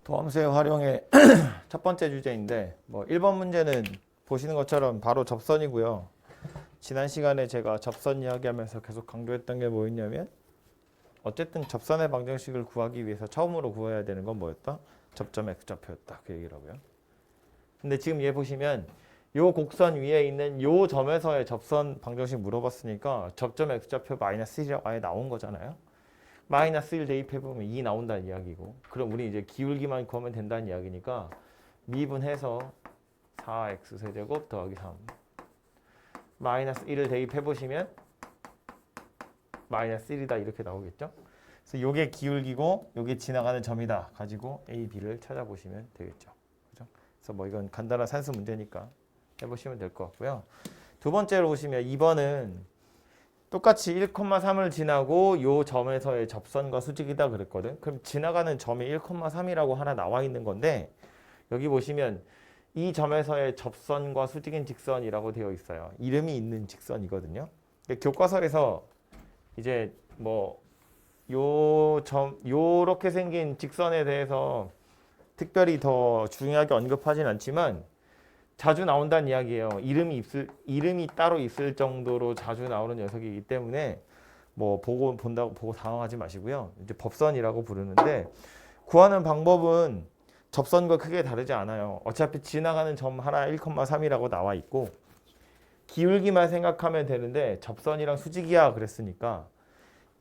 도함수의 활용의 첫 번째 주제인데 1번 문제는 보시는 것처럼 바로 접선이고요. 지난 시간에 제가 접선 이야기하면서 계속 강조했던 게 뭐였냐면 어쨌든 접선의 방정식을 구하기 위해서 처음으로 구해야 되는 건 뭐였다? 접점 X좌표였다. 그 얘기라고요. 근데 지금 얘 보시면 요 곡선 위에 있는 요 점에서의 접선 방정식 물어봤으니까 접점 X좌표 마이너스 1이라고 아예 나온 거잖아요. 마이너스 1 대입해보면 2 나온다는 이야기고, 그럼 우리 이제 기울기만 구하면 된다는 이야기니까 미분해서 4x 세제곱 더하기 3 마이너스 1을 대입해보시면 마이너스 1이다 이렇게 나오겠죠. 그래서 요게 기울기고 요게 지나가는 점이다 가지고 a, b를 찾아보시면 되겠죠. 그죠? 그래서 이건 간단한 산수 문제니까 해보시면 될 것 같고요. 두 번째로 보시면 2번은 똑같이 1,3을 지나고 요 점에서의 접선과 수직이다 그랬거든. 그럼 지나가는 점이 1,3이라고 하나 나와 있는 건데, 여기 보시면 이 점에서의 접선과 수직인 직선이라고 되어 있어요. 이름이 있는 직선이거든요. 근데 교과서에서 이제 요렇게 생긴 직선에 대해서 특별히 더 중요하게 언급하진 않지만 자주 나온다는 이야기예요. 이름이 따로 있을 정도로 자주 나오는 녀석이기 때문에 보고 당황하지 마시고요. 이제 법선이라고 부르는데, 구하는 방법은 접선과 크게 다르지 않아요. 어차피 지나가는 점 하나 1,3이라고 나와 있고 기울기만 생각하면 되는데 접선이랑 수직이야 그랬으니까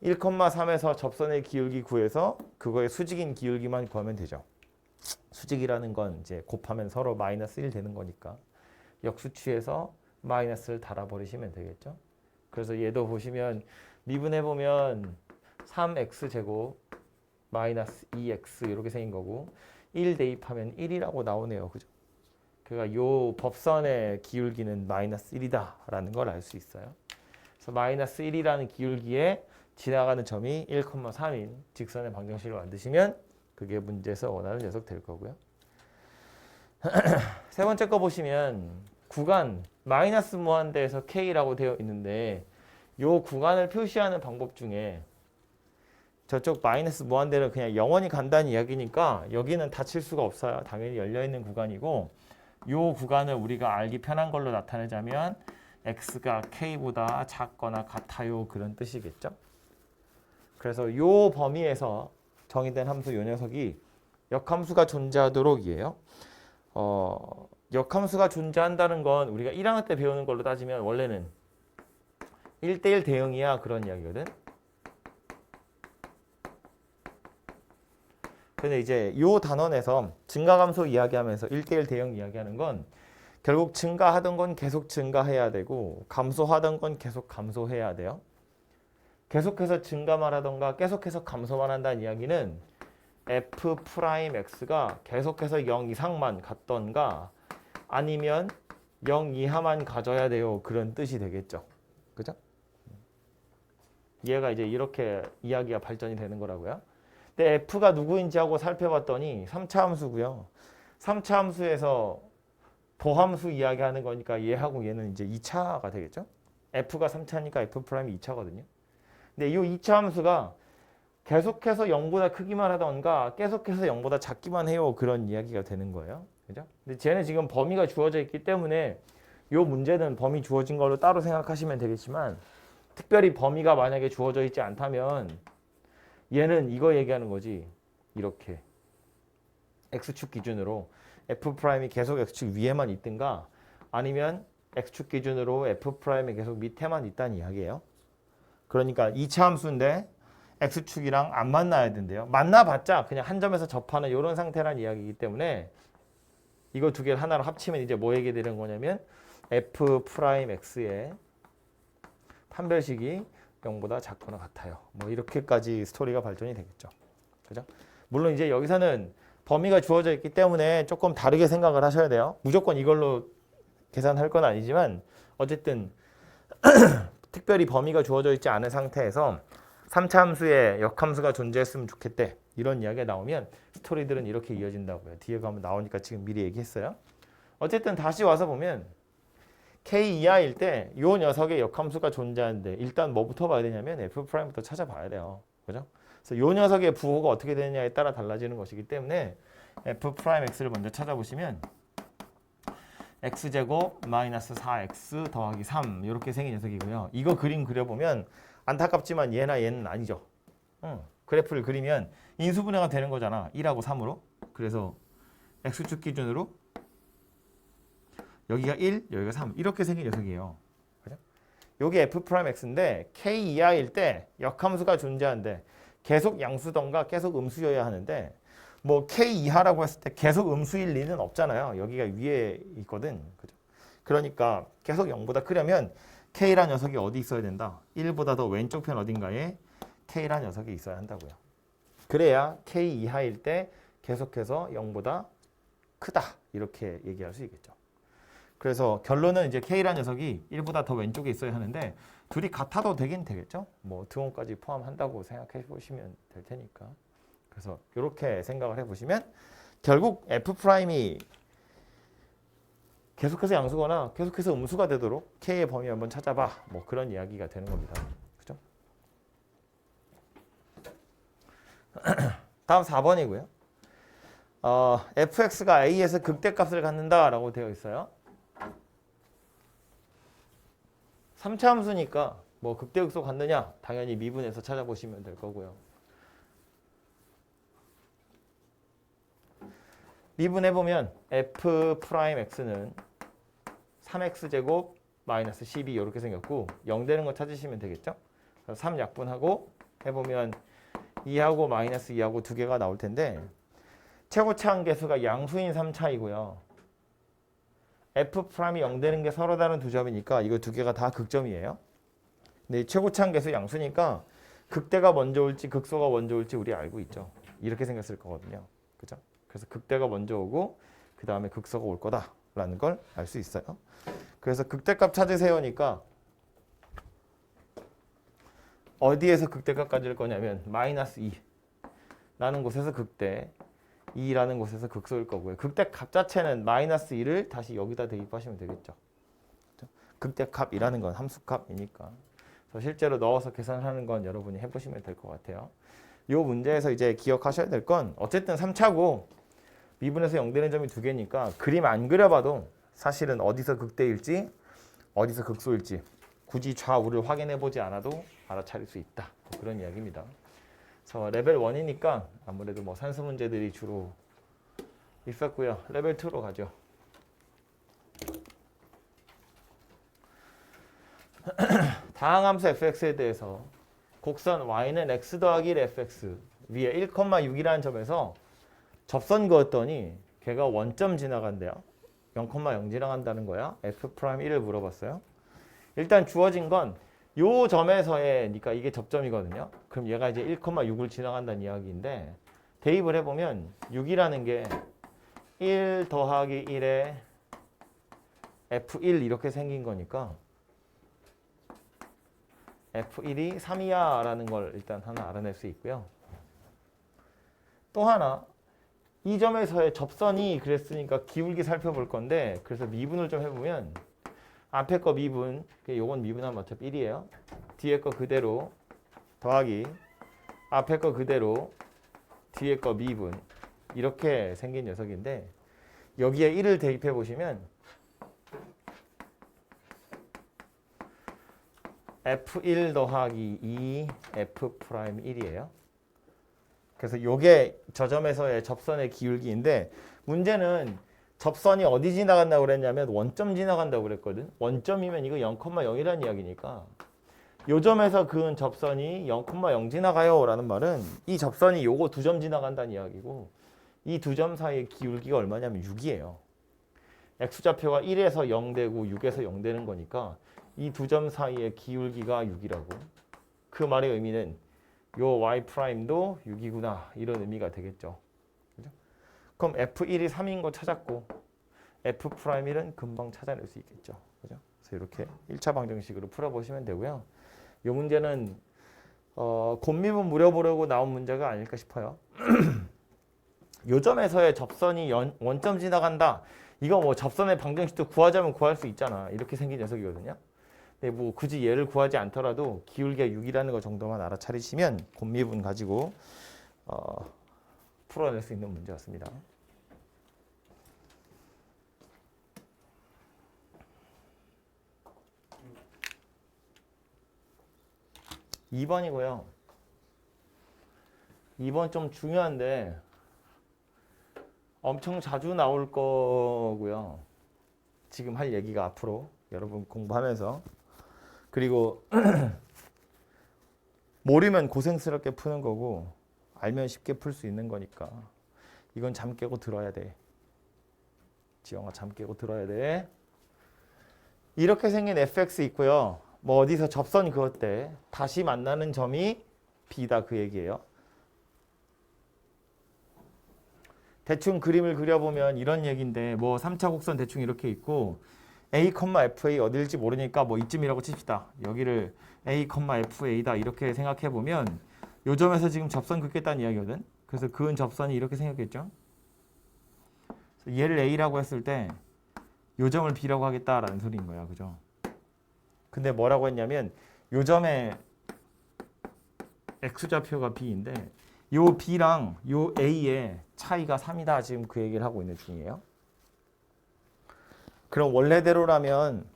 1,3에서 접선의 기울기 구해서 그거의 수직인 기울기만 구하면 되죠. 수직이라는 건 이제 곱하면 서로 마이너스 1 되는 거니까 역수취해서 마이너스를 달아버리시면 되겠죠. 그래서 얘도 보시면 미분해보면 3x 제곱 마이너스 2x 이렇게 생긴 거고 1 대입하면 1이라고 나오네요. 그죠? 그러니까 요 법선의 기울기는 마이너스 1이다 라는 걸 알 수 있어요. 그래서 마이너스 1이라는 기울기에 지나가는 점이 1,3인 직선의 방정식을 만드시면 그게 문제에서 원하는 녀석 될 거고요. 세 번째 거 보시면 구간 마이너스 무한대에서 K라고 되어 있는데 요 구간을 표시하는 방법 중에 저쪽 마이너스 무한대를 그냥 영원히 간다는 이야기니까 여기는 닫힐 수가 없어요. 당연히 열려있는 구간이고, 요 구간을 우리가 알기 편한 걸로 나타내자면 x가 k보다 작거나 같아요 그런 뜻이겠죠. 그래서 요 범위에서 정의된 함수 요 녀석이 역함수가 존재하도록 이에요. 역함수가 존재한다는 건 우리가 1학년 때 배우는 걸로 따지면 원래는 1대1 대응이야 그런 이야기거든. 근데 이제 요 단원에서 증가감소 이야기하면서 1대1 대응 이야기하는 건 결국 증가하던 건 계속 증가해야 되고 감소하던 건 계속 감소해야 돼요. 계속해서 증가만 하던가 계속해서 감소만 한다는 이야기는 f'x가 계속해서 0 이상만 갔던가 아니면 0 이하만 가져야 돼요 그런 뜻이 되겠죠. 그죠? 얘가 이제 이렇게 이야기가 발전이 되는 거라고요. 근데 f가 누구인지 하고 살펴봤더니 3차 함수고요. 3차 함수에서 도함수 이야기하는 거니까 얘하고 얘는 이제 2차가 되겠죠. f가 3차니까 f'이 2차거든요. 근데 이 2차 함수가 계속해서 0보다 크기만 하던가 계속해서 0보다 작기만 해요 그런 이야기가 되는 거예요. 그죠? 근데 쟤는 지금 범위가 주어져 있기 때문에 이 문제는 범위 주어진 걸로 따로 생각하시면 되겠지만, 특별히 범위가 만약에 주어져 있지 않다면 얘는 이거 얘기하는 거지. 이렇게 x축 기준으로 f'이 계속 x축 위에만 있든가 아니면 x축 기준으로 f'이 계속 밑에만 있다는 이야기예요. 그러니까 2차 함수인데 x축이랑 안 만나야 된대요. 만나봤자 그냥 한 점에서 접하는 이런 상태란 이야기이기 때문에 이거 두 개를 하나로 합치면 이제 뭐 얘기 되는 거냐면 f'x의 판별식이 0보다 작거나 같아요. 이렇게까지 스토리가 발전이 되겠죠. 그죠? 물론 이제 여기서는 범위가 주어져 있기 때문에 조금 다르게 생각을 하셔야 돼요. 무조건 이걸로 계산할 건 아니지만 어쨌든 특별히 범위가 주어져 있지 않은 상태에서 3차 함수에 역함수가 존재했으면 좋겠대 이런 이야기가 나오면 스토리들은 이렇게 이어진다고요. 뒤에 가면 나오니까 지금 미리 얘기했어요. 어쨌든 다시 와서 보면 k 이하일 때 이 녀석의 역함수가 존재하는데 일단 뭐부터 봐야 되냐면 f'부터 찾아봐야 돼요. 그죠? 그래서 이 녀석의 부호가 어떻게 되느냐에 따라 달라지는 것이기 때문에 f 프라임 x를 먼저 찾아보시면 x제곱 마이너스 4x 더하기 3 이렇게 생긴 녀석이고요. 이거 그림 그려보면 안타깝지만 얘나 얘는 아니죠. 그래프를 그리면 인수분해가 되는 거잖아. 1하고 3으로. 그래서 x축 기준으로 여기가 1, 여기가 3 이렇게 생긴 녀석이에요. 그죠? 요게 f 프라임 x인데 k 이하일 때 역함수가 존재하는데 계속 양수던가 계속 음수여야 하는데 뭐 k 이하라고 했을 때 계속 음수일 리는 없잖아요. 여기가 위에 있거든. 그죠? 그러니까 계속 0보다 크려면 k라는 녀석이 어디 있어야 된다? 1보다 더 왼쪽 편 어딘가에 k라는 녀석이 있어야 한다고요. 그래야 k 이하일 때 계속해서 0보다 크다 이렇게 얘기할 수 있겠죠. 그래서 결론은 이제 k라는 녀석이 1보다 더 왼쪽에 있어야 하는데 둘이 같아도 되긴 되겠죠. 뭐 등호까지 포함한다고 생각해 보시면 될 테니까. 그래서 이렇게 생각을 해보시면 결국 f 프라임이 계속해서 양수거나 계속해서 음수가 되도록 k의 범위 한번 찾아봐. 뭐 그런 이야기가 되는 겁니다. 그죠? 다음 4번이고요. fx가 a에서 극대값을 갖는다라고 되어 있어요. 3차 함수니까 뭐 극대극소 갖느냐? 당연히 미분해서 찾아보시면 될 거고요. 미분해보면 f 프라임 x는 3x제곱 마이너스 12 이렇게 생겼고 0 되는 거 찾으시면 되겠죠? 3 약분하고 해보면 2하고 마이너스 2하고 두 개가 나올 텐데 최고차 함계수가 양수인 3차이고요. f 프라임이 0 되는 게 서로 다른 두 점이니까 이거 두 개가 다 극점이에요. 근데 최고차 함계수 양수니까 극대가 먼저 올지 극소가 먼저 올지 우리 알고 있죠. 이렇게 생겼을 거거든요. 그죠? 그래서 극대가 먼저 오고 그 다음에 극소가 올 거다라는 걸 알 수 있어요. 그래서 극대값 찾으세요니까 어디에서 극대값 가질 거냐면 마이너스 2라는 곳에서 극대, 2라는 곳에서 극소일 거고요. 극대값 자체는 마이너스 2를 다시 여기다 대입하시면 되겠죠. 극대값이라는 건 함수값이니까. 그래서 실제로 넣어서 계산하는 건 여러분이 해보시면 될 것 같아요. 이 문제에서 이제 기억하셔야 될 건 어쨌든 3차고 미분에서 0 되는 점이 두 개니까 그림 안 그려봐도 사실은 어디서 극대일지 어디서 극소일지 굳이 좌우를 확인해 보지 않아도 알아차릴 수 있다. 그런 이야기입니다. 그래서 레벨 1이니까 아무래도 뭐 산수 문제들이 주로 있었고요. 레벨 2로 가죠. 다항함수 fx에 대해서 곡선 y는 x 더하기 1 fx 위에 1,6이라는 점에서 접선 그었더니 걔가 원점 지나간대요. 0,0 지나간다는 거야. f'1을 물어봤어요. 일단 주어진 건 요 점에서의 그러니까 이게 접점이거든요. 그럼 얘가 이제 1,6을 지나간다는 이야기인데 대입을 해보면 6이라는 게 1 더하기 1에 f1 이렇게 생긴 거니까 f1이 3이야 라는 걸 일단 하나 알아낼 수 있고요. 또 하나 이 점에서의 접선이 그랬으니까 기울기 살펴볼 건데 그래서 미분을 좀 해보면 앞에 거 미분, 요건 미분하면 어차피 1이에요. 뒤에 거 그대로 더하기 앞에 거 그대로 뒤에 거 미분 이렇게 생긴 녀석인데 여기에 1을 대입해 보시면 f1 더하기 2 f'1이에요. 그래서 요게 저 점에서의 접선의 기울기인데 문제는 접선이 어디 지나간다고 그랬냐면 원점 지나간다고 그랬거든. 원점이면 이거 0,0이라는 이야기니까 요 점에서 그은 접선이 0,0 지나가요 라는 말은 이 접선이 요거 두 점 지나간다는 이야기고 이 두 점 사이의 기울기가 얼마냐면 6이에요. x좌표가 1에서 0 되고 6에서 0 되는 거니까 이 두 점 사이의 기울기가 6이라고. 그 말의 의미는 요 y'도 6이구나 이런 의미가 되겠죠. 그죠? 그럼 f1이 3인 거 찾았고 f'1은 금방 찾아낼 수 있겠죠. 그죠? 그래서 이렇게 1차 방정식으로 풀어보시면 되고요. 이 문제는 곤미분 물어보려고 나온 문제가 아닐까 싶어요. 요 점에서의 접선이 원점 지나간다. 이거 뭐 접선의 방정식도 구하자면 구할 수 있잖아. 이렇게 생긴 녀석이거든요. 근데 뭐 굳이 얘를 구하지 않더라도 기울기가 6이라는 거 정도만 알아차리시면 곤미분 가지고 풀어낼 수 있는 문제였습니다. 2번이고요. 2번 좀 중요한데 엄청 자주 나올 거고요. 지금 할 얘기가 앞으로 여러분 공부하면서. 그리고 모르면 고생스럽게 푸는 거고 알면 쉽게 풀 수 있는 거니까 이건 잠 깨고 들어야 돼. 지영아 잠 깨고 들어야 돼. 이렇게 생긴 fx 있고요. 뭐 어디서 접선 그었대. 다시 만나는 점이 b다 그 얘기예요. 대충 그림을 그려보면 이런 얘기인데 뭐 3차 곡선 대충 이렇게 있고 a, fa 어딜지 모르니까 뭐 이쯤이라고 칩시다. 여기를 a, fa다 이렇게 생각해보면 요 점에서 지금 접선 긋겠다는 이야기거든. 그래서 그은 접선이 이렇게 생겼겠죠. 얘를 a라고 했을 때 요 점을 b라고 하겠다라는 소리인 거야. 그죠? 근데 뭐라고 했냐면 요 점의 x좌표가 b인데 요 b랑 요 a의 차이가 3이다. 지금 그 얘기를 하고 있는 중이에요. 그럼 원래대로라면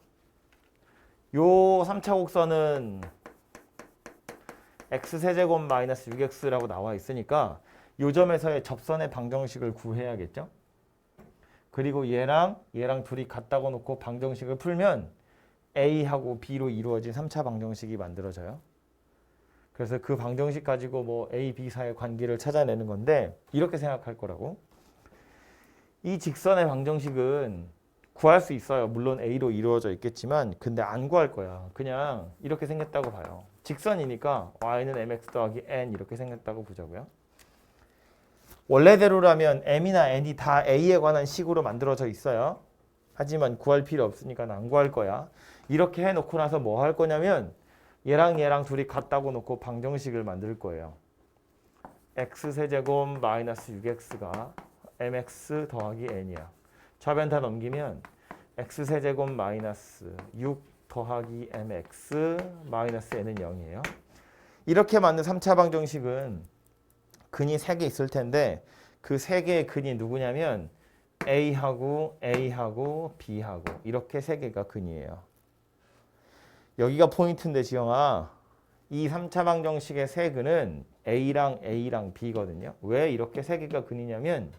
요 3차 곡선은 x세제곱 마이너스 6x라고 나와 있으니까 요 점에서의 접선의 방정식을 구해야겠죠. 그리고 얘랑 둘이 같다고 놓고 방정식을 풀면 a하고 b로 이루어진 3차 방정식이 만들어져요. 그래서 그 방정식 가지고 뭐 a, b 사이의 관계를 찾아내는 건데 이렇게 생각할 거라고. 이 직선의 방정식은 구할 수 있어요. 물론 a로 이루어져 있겠지만 근데 안 구할 거야. 그냥 이렇게 생겼다고 봐요. 직선이니까 y는 mx 더하기 n 이렇게 생겼다고 보자고요. 원래대로라면 m이나 n이 다 a에 관한 식으로 만들어져 있어요. 하지만 구할 필요 없으니까 안 구할 거야. 이렇게 해놓고 나서 뭐 할 거냐면 얘랑 둘이 같다고 놓고 방정식을 만들 거예요. x세제곱 마이너스 6x가 mx 더하기 n이야. 좌변 다 넘기면 x세제곱 마이너스 6 더하기 mx 마이너스 n은 0이에요. 이렇게 만든 3차 방정식은 근이 3개 있을 텐데 그 3개의 근이 누구냐면 A하고 B하고 이렇게 3개가 근이에요. 여기가 포인트인데 지영아 이 3차 방정식의 세 근은 A랑 B거든요. 왜 이렇게 3개가 근이냐면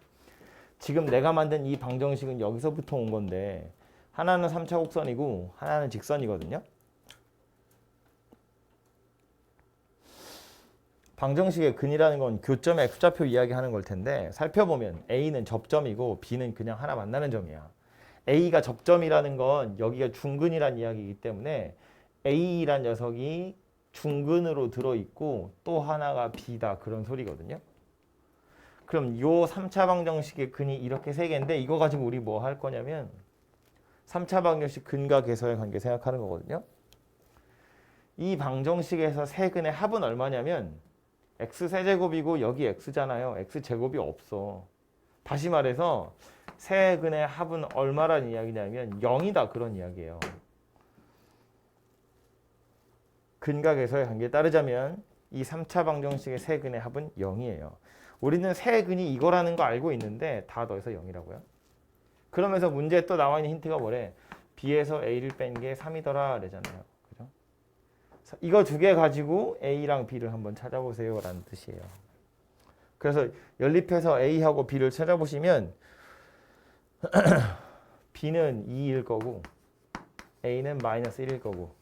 지금 내가 만든 이 방정식은 여기서부터 온 건데 하나는 3차 곡선이고 하나는 직선이거든요. 방정식의 근이라는 건 교점의 x좌표 이야기하는 걸 텐데 살펴보면 A는 접점이고 B는 그냥 하나 만나는 점이야. A가 접점이라는 건 여기가 중근이란 이야기이기 때문에 A란 녀석이 중근으로 들어있고 또 하나가 B다 그런 소리거든요. 그럼 요 3차 방정식의 근이 이렇게 3개인데 이거 가지고 우리 뭐 할 거냐면 3차 방정식 근과 계서의 관계 생각하는 거거든요. 이 방정식에서 세 근의 합은 얼마냐면 x세제곱이고 여기 x잖아요. x제곱이 없어. 다시 말해서 세 근의 합은 얼마란 이야기냐면 0이다 그런 이야기예요. 근과 계서의 관계에 따르자면 이 3차 방정식의 세 근의 합은 0이에요. 우리는 세 근이 이거라는 거 알고 있는데 다 더해서 0이라고요. 그러면서 문제에 또 나와 있는 힌트가 뭐래? B에서 A를 뺀 게 3이더라 그러잖아요. 그죠? 이거 두 개 가지고 A랑 B를 한번 찾아보세요 라는 뜻이에요. 그래서 연립해서 A하고 B를 찾아보시면 B는 2일 거고 A는 마이너스 1일 거고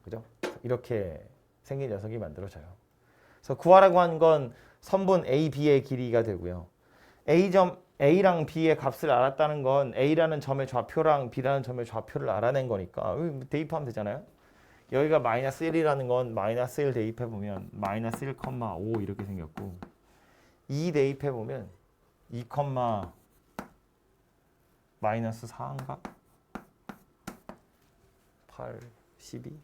그죠? 이렇게 생긴 녀석이 만들어져요. 그래서 구하라고 한 건 선분 A, B의 길이가 되고요. A랑 B의 값을 알았다는 건 A라는 점의 좌표랑 B라는 점의 좌표를 알아낸 거니까 대입하면 되잖아요. 여기가 마이너스 1이라는 건 마이너스 1 대입해보면 마이너스 1,5 이렇게 생겼고 2 대입해보면 2, 마이너스 4인가? 8, 12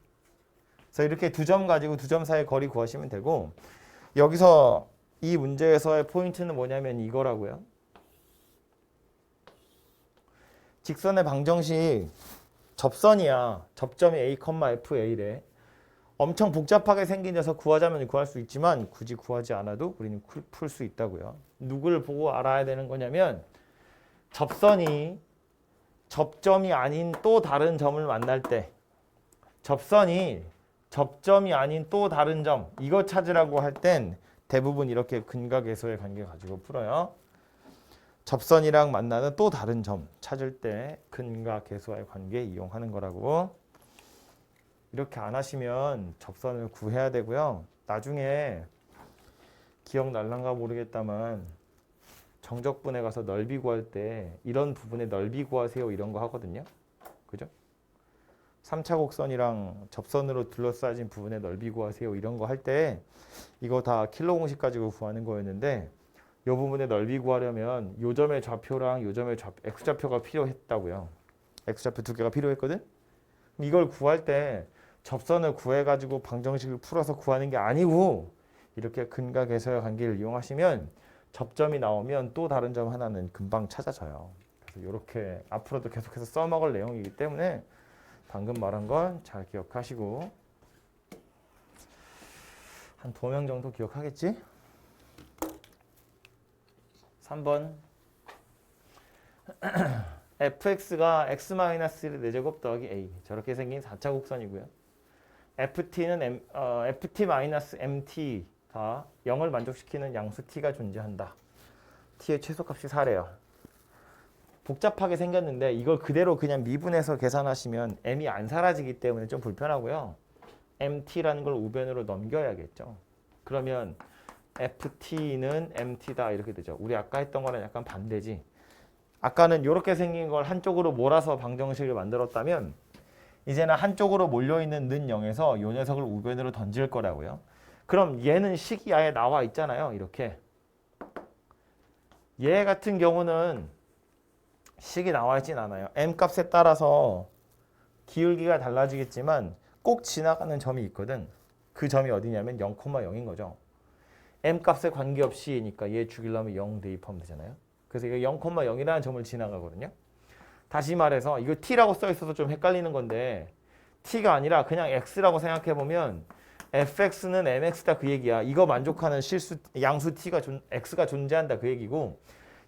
그래서 이렇게 두 점 가지고 두 점 사이의 거리 구하시면 되고 여기서 이 문제에서의 포인트는 뭐냐면 이거라고요. 직선의 방정식 접선이야. 접점이 A, FA래. 엄청 복잡하게 생긴 녀석 구하자면 구할 수 있지만 굳이 구하지 않아도 우리는 풀 수 있다고요. 누구를 보고 알아야 되는 거냐면 접선이 접점이 아닌 또 다른 점을 만날 때 접선이 접점이 아닌 또 다른 점 이거 찾으라고 할 땐 대부분 이렇게 근각에서의 관계 가지고 풀어요. 접선이랑 만나는 또 다른 점 찾을 때 근각계수와의 관계 이용하는 거라고. 이렇게 안 하시면 접선을 구해야 되고요. 나중에 기억날란가 모르겠다만 정적분에 가서 넓이 구할 때 이런 부분에 넓이 구하세요 이런 거 하거든요. 그죠? 3차 곡선이랑 접선으로 둘러싸진 부분에 넓이 구하세요 이런 거 할 때 이거 다 킬로 공식 가지고 구하는 거였는데 이 부분에 넓이 구하려면 요 점의 좌표랑 요 점의 X좌표가 필요했다고요. X좌표 두 개가 필요했거든? 이걸 구할 때 접선을 구해가지고 방정식을 풀어서 구하는 게 아니고 이렇게 근각에서의 관계를 이용하시면 접점이 나오면 또 다른 점 하나는 금방 찾아져요. 그래서 이렇게 앞으로도 계속해서 써먹을 내용이기 때문에 방금 말한 건 잘 기억하시고 한 2명 정도 기억하겠지? 3번 fx가 x-1의 4제곱 더하기 a 저렇게 생긴 4차 곡선이고요. ft는 ft-mt가 0을 만족시키는 양수 t가 존재한다. t의 최소값이 4래요. 복잡하게 생겼는데 이걸 그대로 그냥 미분해서 계산하시면 m이 안 사라지기 때문에 좀 불편하고요. mt라는 걸 우변으로 넘겨야겠죠. 그러면 ft는 mt다 이렇게 되죠. 우리 아까 했던 거랑 약간 반대지. 아까는 이렇게 생긴 걸 한쪽으로 몰아서 방정식을 만들었다면 이제는 한쪽으로 몰려있는 는 0에서 이 녀석을 우변으로 던질 거라고요. 그럼 얘는 식이 아예 나와 있잖아요. 이렇게. 얘 같은 경우는 식이 나와 있진 않아요. m 값에 따라서 기울기가 달라지겠지만 꼭 지나가는 점이 있거든. 그 점이 어디냐면 0,0인 거죠. m 값에 관계없이니까 얘 죽이려면 0 대입하면 되잖아요. 그래서 이거 0,0이라는 점을 지나가거든요. 다시 말해서 이거 t라고 써 있어서 좀 헷갈리는 건데 t가 아니라 그냥 x라고 생각해 보면 fx는 mx다 그 얘기야. 이거 만족하는 양수 t가 x가 존재한다 그 얘기고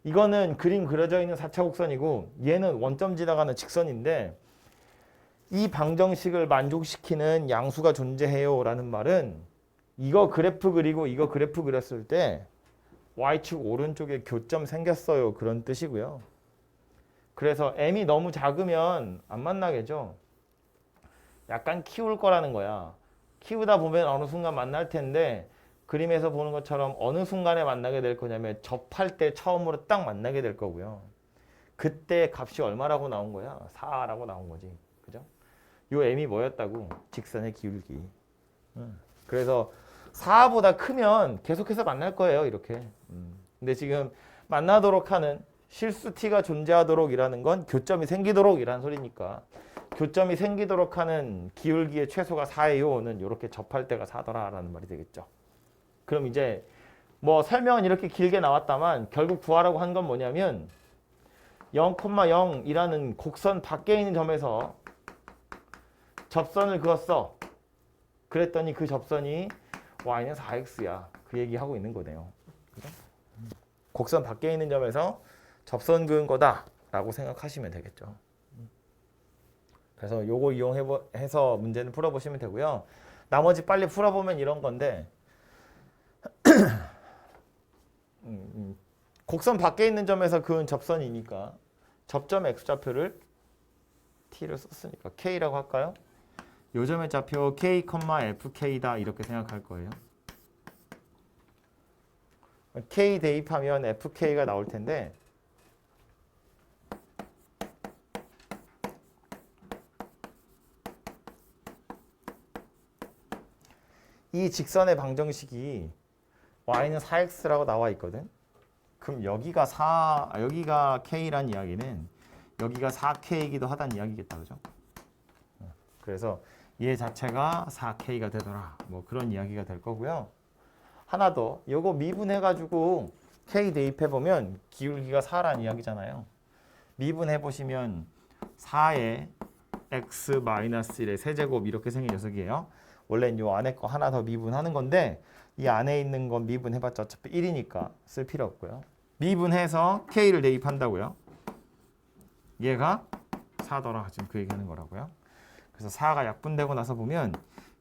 이거는 그림 그려져 있는 4차 곡선이고 얘는 원점 지나가는 직선인데 이 방정식을 만족시키는 양수가 존재해요 라는 말은 이거 그래프 그리고 이거 그래프 그렸을 때 y축 오른쪽에 교점 생겼어요 그런 뜻이고요. 그래서 m이 너무 작으면 안 만나겠죠. 약간 키울 거라는 거야. 키우다 보면 어느 순간 만날 텐데 그림에서 보는 것처럼 어느 순간에 만나게 될 거냐면 접할 때 처음으로 딱 만나게 될 거고요. 그때 값이 얼마라고 나온 거야? 4라고 나온 거지. 그죠? 요 m이 뭐였다고? 직선의 기울기. 그래서 4보다 크면 계속해서 만날 거예요. 이렇게. 근데 지금 만나도록 하는 실수 t가 존재하도록 이라는 건 교점이 생기도록 이라는 소리니까 교점이 생기도록 하는 기울기의 최소가 4예요는 이렇게 접할 때가 4더라라는 말이 되겠죠. 그럼 이제 뭐 설명은 이렇게 길게 나왔다만 결국 구하라고 한 건 뭐냐면 0,0이라는 곡선 밖에 있는 점에서 접선을 그었어. 그랬더니 그 접선이 y는 4x야. 그 얘기하고 있는 거네요. 그죠? 곡선 밖에 있는 점에서 접선 그은 거다라고 생각하시면 되겠죠. 그래서 요거 이용해서 문제는 풀어보시면 되고요. 나머지 빨리 풀어보면 이런 건데 곡선 밖에 있는 점에서 그은 접선이니까 접점 x좌표를 t를 썼으니까 k라고 할까요? 요 점의 좌표 k, fk다 이렇게 생각할 거예요. k 대입하면 fk가 나올 텐데 이 직선의 방정식이 y는 4x라고 나와 있거든. 그럼 여기가 k란 이야기는 여기가 4k이기도 하다는 이야기겠다. 그죠? 그래서 얘 자체가 4k가 되더라. 뭐 그런 이야기가 될 거고요. 하나 더. 요거 미분해 가지고 k 대입해 보면 기울기가 4란 이야기잖아요. 미분해 보시면 4에 x-1의 세제곱 이렇게 생긴 녀석이에요. 원래는 요 안에 거 하나 더 미분하는 건데 이 안에 있는 건 미분해봤자 어차피 1이니까 쓸 필요 없고요. 미분해서 k를 대입한다고요. 얘가 4더라. 지금 그 얘기하는 거라고요. 그래서 4가 약분되고 나서 보면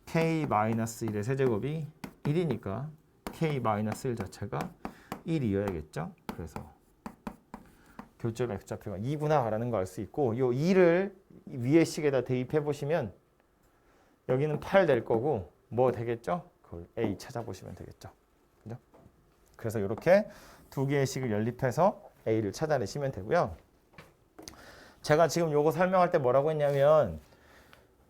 k-1의 세제곱이 1이니까 k-1 자체가 1이어야겠죠. 그래서 교점 x좌표가 2구나 라는 걸 알 수 있고, 이 2를 위의 식에다 대입해 보시면 여기는 8 될 거고 뭐 되겠죠? 그 a 찾아보시면 되겠죠. 그죠? 그래서 이렇게 두 개의 식을 연립해서 a를 찾아내시면 되고요. 제가 지금 요거 설명할 때 뭐라고 했냐면,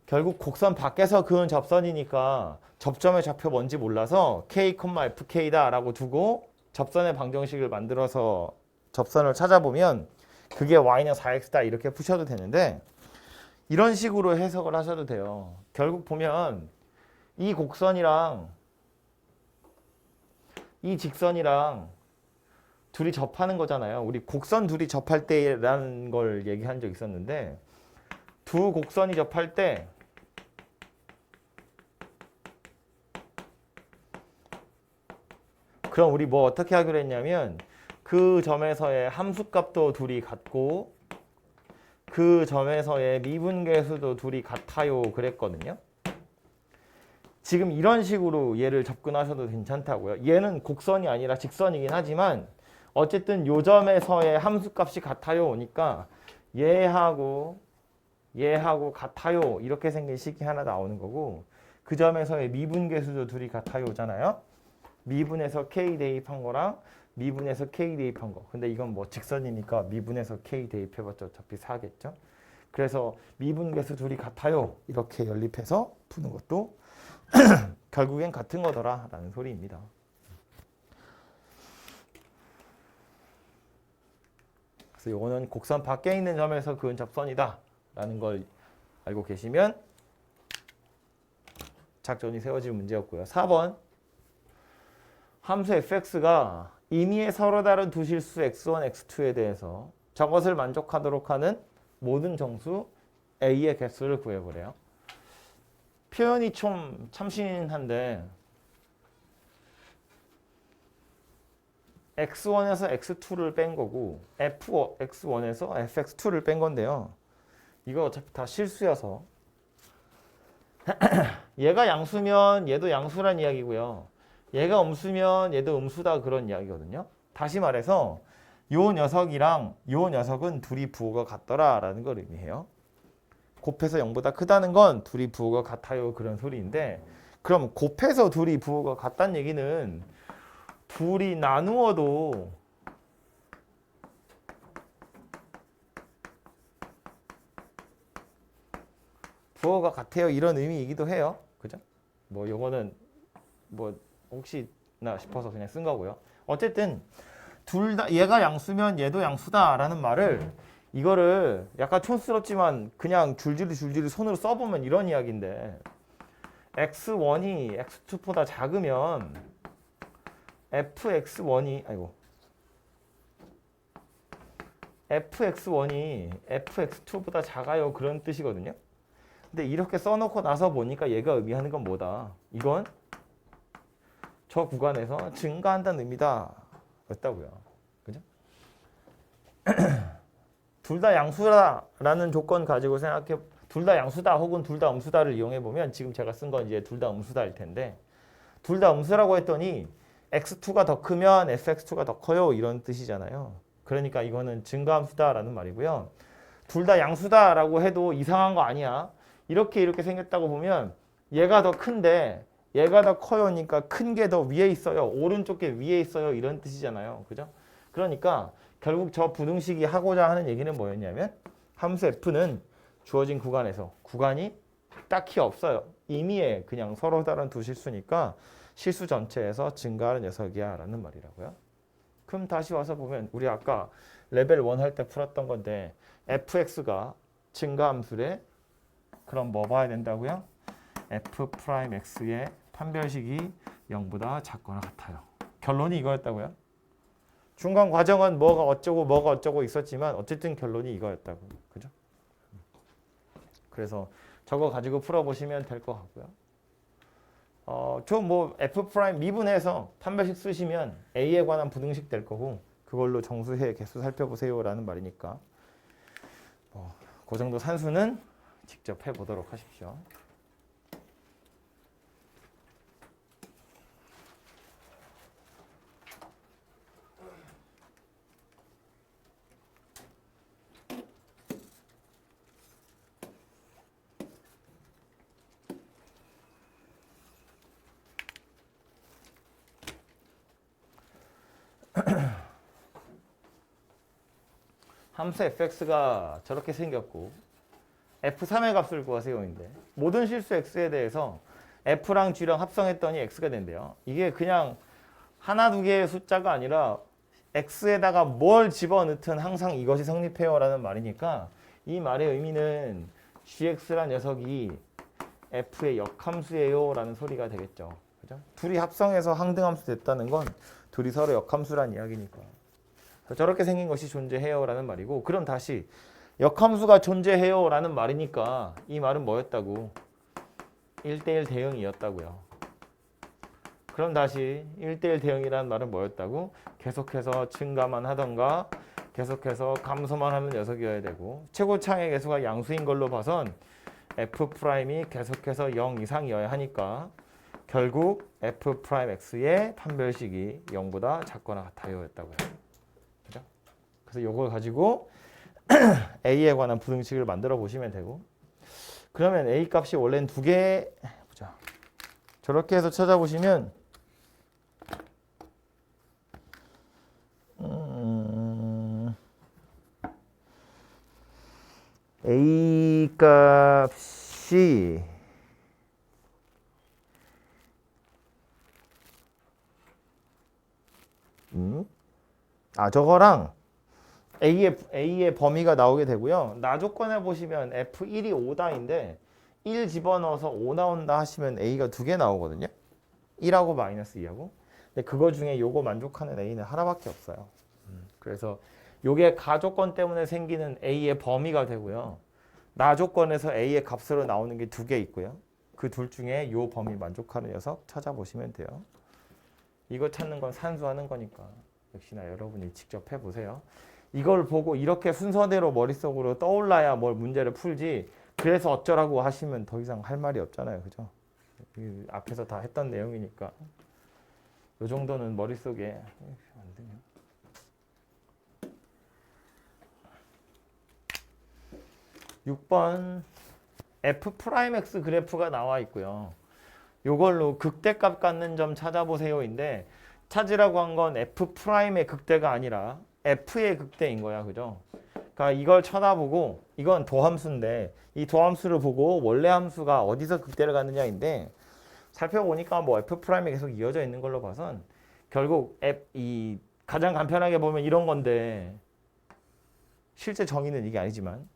결국 곡선 밖에서 그은 접선이니까 접점의 좌표 뭔지 몰라서 k, fk다 라고 두고 접선의 방정식을 만들어서 접선을 찾아보면 그게 y는 4x다 이렇게 푸셔도 되는데, 이런 식으로 해석을 하셔도 돼요. 결국 보면 이 곡선이랑 이 직선이랑 둘이 접하는 거잖아요. 우리 곡선 둘이 접할 때라는 걸 얘기한 적 있었는데, 두 곡선이 접할 때 그럼 우리 뭐 어떻게 하기로 했냐면, 그 점에서의 함수값도 둘이 같고 그 점에서의 미분계수도 둘이 같아요 그랬거든요. 지금 이런 식으로 얘를 접근하셔도 괜찮다고요. 얘는 곡선이 아니라 직선이긴 하지만 어쨌든 요 점에서의 함수값이 같아요 오니까 얘하고 같아요 이렇게 생긴 식이 하나 나오는 거고, 그 점에서의 미분계수도 둘이 같아요잖아요. 미분에서 k 대입한 거랑 미분에서 k 대입한 거. 근데 이건 뭐 직선이니까 미분에서 k 대입해봤자 어차피 4겠죠. 그래서 미분계수 둘이 같아요 이렇게 연립해서 푸는 것도 결국엔 같은 거더라 라는 소리입니다. 그래서 이거는 곡선 밖에 있는 점에서 그은 접선이다 라는 걸 알고 계시면 작전이 세워질 문제였고요. 4번, 함수 fx가 임의의 서로 다른 두 실수 x1, x2에 대해서 저것을 만족하도록 하는 모든 정수 a의 개수를 구해보래요. 표현이 좀 참신한데 x1에서 x2를 뺀 거고 fx1에서 fx2를 뺀 건데요. 이거 어차피 다 실수여서 얘가 양수면 얘도 양수란 이야기고요. 얘가 음수면 얘도 음수다 그런 이야기거든요. 다시 말해서 요 녀석이랑 요 녀석은 둘이 부호가 같더라 라는 걸 의미해요. 곱해서 0보다 크다는 건 둘이 부호가 같아요 그런 소리인데, 그럼 곱해서 둘이 부호가 같다는 얘기는 둘이 나누어도 부호가 같아요 이런 의미이기도 해요. 그죠? 뭐 요거는 뭐 혹시나 싶어서 그냥 쓴 거고요. 어쨌든 둘 다 얘가 양수면 얘도 양수다라는 말을, 이거를 약간 촌스럽지만 그냥 줄줄이 손으로 써보면 이런 이야기인데, x1이 x2보다 작으면 fx1이 fx1이 fx2보다 작아요 그런 뜻이거든요. 근데 이렇게 써놓고 나서 보니까 얘가 의미하는 건 뭐다? 이건 저 구간에서 증가한다는 의미다 였다고요. 그죠? 둘 다 양수라는 조건 가지고 생각해, 둘 다 양수다 혹은 둘 다 음수다를 이용해 보면, 지금 제가 쓴 건 이제 둘 다 음수다일 텐데, 둘 다 음수라고 했더니 x2가 더 크면 fx2가 더 커요 이런 뜻이잖아요. 그러니까 이거는 증가함수다라는 말이고요. 둘 다 양수다라고 해도 이상한 거 아니야. 이렇게 생겼다고 보면 얘가 더 큰데 얘가 더 커요니까 큰 게 더 위에 있어요. 오른쪽 게 위에 있어요. 이런 뜻이잖아요. 그죠? 그러니까 결국 저 부등식이 하고자 하는 얘기는 뭐였냐면, 함수 f는 주어진 구간에서 구간이 딱히 없어요. 임의의 그냥 서로 다른 두 실수니까 실수 전체에서 증가하는 녀석이야 라는 말이라고요. 그럼 다시 와서 보면 우리 아까 레벨 1 할 때 풀었던 건데, fx가 증가함수래. 그럼 뭐 봐야 된다고요? f'x의 판별식이 0보다 작거나 같아요. 결론이 이거였다고요. 중간 과정은 뭐가 어쩌고 있었지만 어쨌든 결론이 이거였다고. 그죠? 그래서 저거 가지고 풀어보시면 될 것 같고요. 저 뭐 f' 미분해서 판별식 쓰시면 a에 관한 부등식 될 거고, 그걸로 정수의 개수 살펴보세요 라는 말이니까 그 정도 산수는 직접 해보도록 하십시오. 함수 fx가 저렇게 생겼고 f3의 값을 구하세요인데 모든 실수 x에 대해서 f랑 g랑 합성했더니 x가 된대요. 이게 그냥 하나 두 개의 숫자가 아니라 x에다가 뭘 집어넣든 항상 이것이 성립해요 라는 말이니까 이 말의 의미는 gx란 녀석이 f의 역함수예요 라는 소리가 되겠죠. 그죠? 둘이 합성해서 항등함수 됐다는 건 둘이 서로 역함수란 이야기니까. 저렇게 생긴 것이 존재해요 라는 말이고, 그럼 다시 역함수가 존재해요 라는 말이니까 이 말은 뭐였다고? 1대1 대응이었다고요. 그럼 다시 1대1 대응이라는 말은 뭐였다고? 계속해서 증가만 하던가 계속해서 감소만 하는 녀석이어야 되고, 최고차의 개수가 양수인 걸로 봐선 f'이 계속해서 0 이상이어야 하니까 결국 f'x의 판별식이 0보다 작거나 같아요 였다고요. 그죠? 그래서 이걸 가지고 a에 관한 부등식을 만들어 보시면 되고, 그러면 a 값이 원래는 두 개, 보자. 저렇게 해서 찾아보시면 a 값이 저거랑 A의 범위가 나오게 되고요. 나 조건에 보시면 F1이 5다인데 1 집어넣어서 5 나온다 하시면 A가 두 개 나오거든요. 1하고 마이너스 2하고. 근데 그거 중에 요거 만족하는 A는 하나밖에 없어요. 그래서 요게 가조건 때문에 생기는 A의 범위가 되고요. 나 조건에서 A의 값으로 나오는 게 두 개 있고요. 그 둘 중에 요 범위 만족하는 녀석 찾아보시면 돼요. 이거 찾는 건 산수하는 거니까 역시나 여러분이 직접 해보세요. 이걸 보고 이렇게 순서대로 머릿속으로 떠올라야 뭘 문제를 풀지, 그래서 어쩌라고 하시면 더 이상 할 말이 없잖아요. 그죠? 앞에서 다 했던 내용이니까 이 정도는 머릿속에 안 되냐? (6번) f'x 그래프가 나와 있고요. 요걸로 극대값 갖는 점 찾아보세요인데, 찾으라고 한 건 f'의 극대가 아니라 f의 극대인 거야. 그죠? 그러니까 이걸 쳐다보고, 이건 도함수인데 이 도함수를 보고 원래 함수가 어디서 극대를 갖느냐인데, 살펴보니까 뭐 f'이 계속 이어져 있는 걸로 봐선 결국 이 가장 간편하게 보면 이런 건데, 실제 정의는 이게 아니지만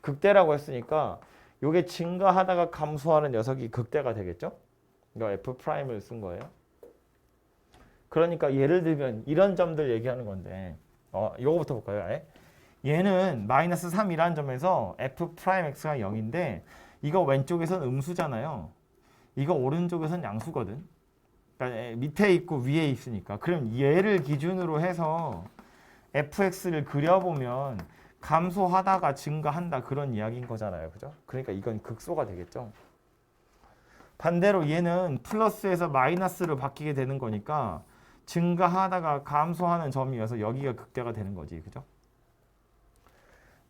극대라고 했으니까 요게 증가하다가 감소하는 녀석이 극대가 되겠죠? 그러니까 f'을 쓴 거예요. 그러니까 예를 들면 이런 점들 얘기하는 건데, 요거부터 볼까요? 아예? 얘는 마이너스 3이라는 점에서 f'x가 0인데 이거 왼쪽에선 음수잖아요. 이거 오른쪽에선 양수거든. 그러니까 밑에 있고 위에 있으니까. 그럼 얘를 기준으로 해서 fx를 그려보면 감소하다가 증가한다, 그런 이야기인 거잖아요. 그죠? 그러니까 이건 극소가 되겠죠. 반대로 얘는 플러스에서 마이너스로 바뀌게 되는 거니까 증가하다가 감소하는 점이어서 여기가 극대가 되는 거지. 그죠?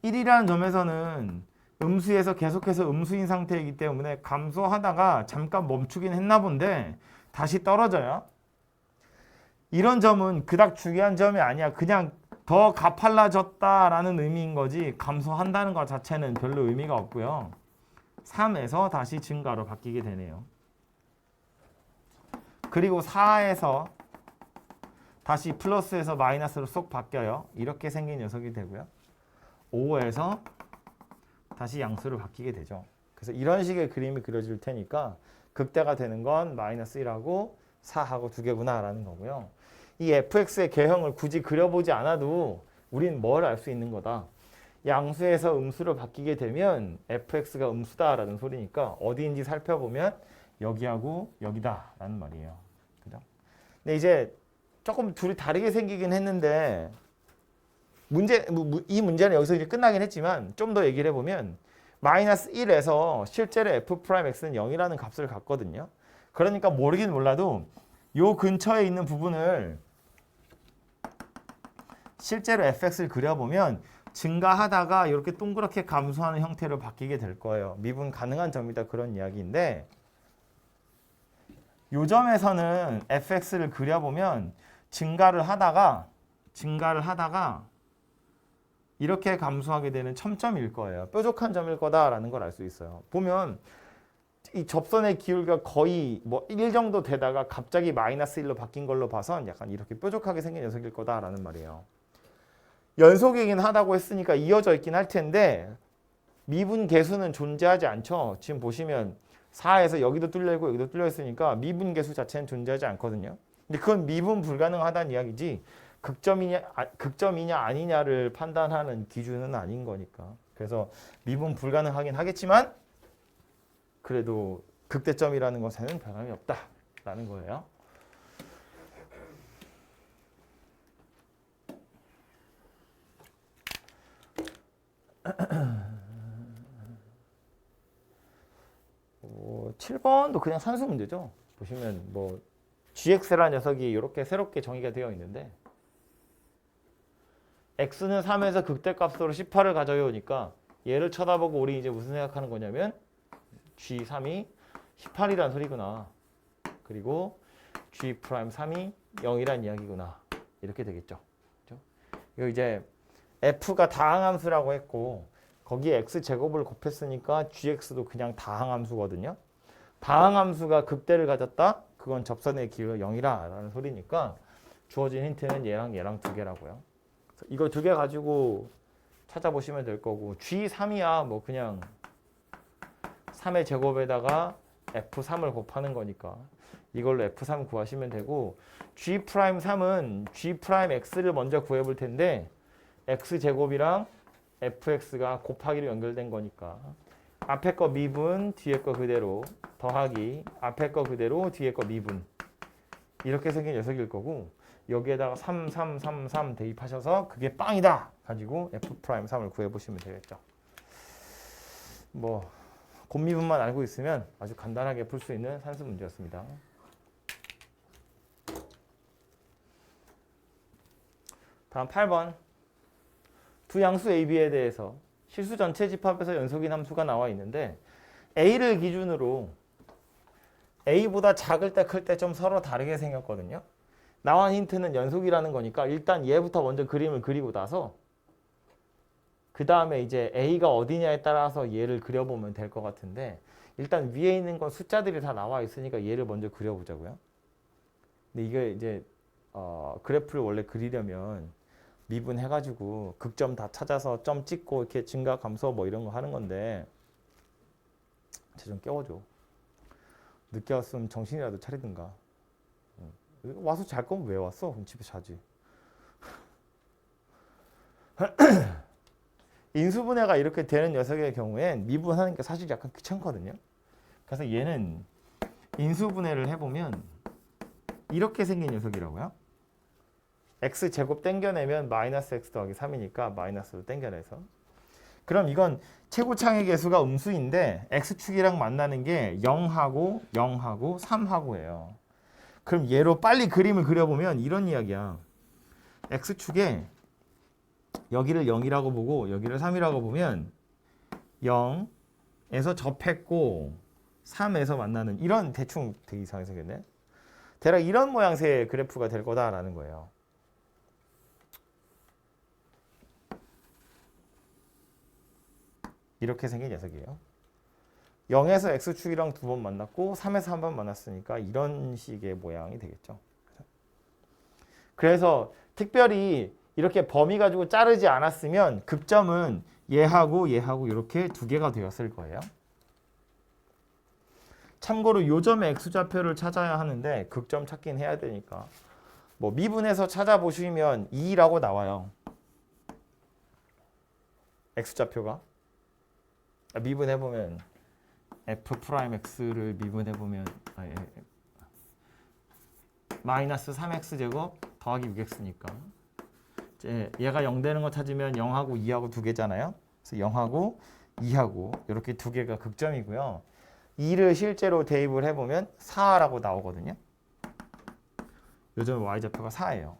1이라는 점에서는 음수에서 계속해서 음수인 상태이기 때문에 감소하다가 잠깐 멈추긴 했나 본데 다시 떨어져요. 이런 점은 그닥 중요한 점이 아니야. 그냥 더 가팔라졌다라는 의미인 거지, 감소한다는 것 자체는 별로 의미가 없고요. 3에서 다시 증가로 바뀌게 되네요. 그리고 4에서 다시 플러스에서 마이너스로 쏙 바뀌어요. 이렇게 생긴 녀석이 되고요. 5에서 다시 양수로 바뀌게 되죠. 그래서 이런 식의 그림이 그려질 테니까 극대가 되는 건 마이너스 1하고 4하고 두 개구나 라는 거고요. 이 fx의 개형을 굳이 그려보지 않아도 우린 뭘 알 수 있는 거다. 양수에서 음수로 바뀌게 되면 fx가 음수다라는 소리니까 어디인지 살펴보면 여기하고 여기다 라는 말이에요. 그죠? 근데 이제 조금 둘이 다르게 생기긴 했는데, 이 문제는 여기서 이제 끝나긴 했지만 좀 더 얘기를 해보면 마이너스 1에서 실제로 f'x는 0이라는 값을 갖거든요. 그러니까 모르긴 몰라도 요 근처에 있는 부분을 실제로 fx를 그려보면 증가하다가 이렇게 동그랗게 감소하는 형태로 바뀌게 될 거예요. 미분 가능한 점이다, 그런 이야기인데, 요 점에서는 fx를 그려보면 증가를 하다가 증가를 하다가 이렇게 감소하게 되는 첨점일 거예요. 뾰족한 점일 거다라는 걸 알 수 있어요. 보면 이 접선의 기울기가 거의 뭐 1 정도 되다가 갑자기 마이너스 1로 바뀐 걸로 봐선 약간 이렇게 뾰족하게 생긴 녀석일 거다라는 말이에요. 연속이긴 하다고 했으니까 이어져 있긴 할 텐데 미분 계수는 존재하지 않죠. 지금 보시면 4에서 여기도 뚫려 있고 여기도 뚫려 있으니까 미분 계수 자체는 존재하지 않거든요. 근데 그건 미분 불가능하다는 이야기지 극점이냐 아니냐를 판단하는 기준은 아닌 거니까. 그래서 미분 불가능하긴 하겠지만 그래도 극대점이라는 것에는 변함이 없다라는 거예요. 뭐 7번도 그냥 산수 문제죠. 보시면 뭐 gx라는 녀석이 이렇게 새롭게 정의가 되어 있는데 x는 3에서 극대값으로 18을 가져오니까 얘를 쳐다보고 우리 이제 무슨 생각하는 거냐면 g3이 18이란 소리구나. 그리고 g'3이 0이란 이야기구나. 이렇게 되겠죠. 그렇죠? 이거 이제 f가 다항함수라고 했고 거기에 x제곱을 곱했으니까 gx도 그냥 다항함수거든요. 다항함수가 극대를 가졌다? 그건 접선의 기울기가 0이라는 소리니까 주어진 힌트는 얘랑 얘랑 두 개라고요. 이거 두 개 가지고 찾아보시면 될 거고 g3이야 뭐 그냥 3의 제곱에다가 f3을 곱하는 거니까 이걸로 f3 구하시면 되고 g'3은 g'x를 먼저 구해 볼 텐데 x제곱이랑 fx가 곱하기로 연결된 거니까 앞에 거 미분 뒤에 거 그대로 더하기 앞에 거 그대로 뒤에 거 미분 이렇게 생긴 녀석일 거고 여기에다가 3, 3, 3, 3 대입하셔서 그게 빵이다 가지고 f'3을 구해보시면 되겠죠. 뭐 곱미분만 알고 있으면 아주 간단하게 풀 수 있는 산수 문제였습니다. 다음 8번 두 양수 a, b에 대해서 실수 전체 집합에서 연속인 함수가 나와 있는데 a를 기준으로 a보다 작을 때 클 때 좀 서로 다르게 생겼거든요. 나온 힌트는 연속이라는 거니까 일단 얘부터 먼저 그림을 그리고 나서 그 다음에 이제 a가 어디냐에 따라서 얘를 그려보면 될 것 같은데 일단 위에 있는 건 숫자들이 다 나와 있으니까 얘를 먼저 그려보자고요. 근데 이게 이제 그래프를 원래 그리려면 미분해가지고 극점 다 찾아서 점 찍고 이렇게 증가 감소 뭐 이런 거 하는 건데 쟤 좀 깨워줘. 늦게 왔으면 정신이라도 차리든가. 와서 잘 거면 왜 왔어? 그럼 집에 자지. 인수분해가 이렇게 되는 녀석의 경우엔 미분하는 게 사실 약간 귀찮거든요. 그래서 얘는 인수분해를 해보면 이렇게 생긴 녀석이라고요. x제곱 땡겨내면 마이너스 x 더하기 3이니까 마이너스로 땡겨내서 그럼 이건 최고창의 개수가 음수인데 x축이랑 만나는 게 0하고 0하고 3하고예요. 그럼 얘로 빨리 그림을 그려보면 이런 이야기야. x축에 여기를 0이라고 보고 여기를 3이라고 보면 0에서 접했고 3에서 만나는 이런 대충 되게 이상하게 생겼네. 대략 이런 모양새의 그래프가 될 거다라는 거예요. 이렇게 생긴 녀석이에요. 0에서 x축이랑 두 번 만났고 3에서 한 번 만났으니까 이런 식의 모양이 되겠죠. 그래서 특별히 이렇게 범위 가지고 자르지 않았으면 극점은 얘하고 얘하고 이렇게 두 개가 되었을 거예요. 참고로 요점의 x좌표를 찾아야 하는데 극점 찾긴 해야 되니까 뭐 미분해서 찾아보시면 2라고 나와요. x좌표가 미분해보면 f'x를 미분해보면 마이너스 3x제곱 더하기 6x니까 얘가 0 되는 거 찾으면 0하고 2하고 두 개잖아요. 그래서 0하고 2하고 이렇게 두 개가 극점이고요. 2를 실제로 대입을 해보면 4라고 나오거든요. 요즘 y좌표가 4예요.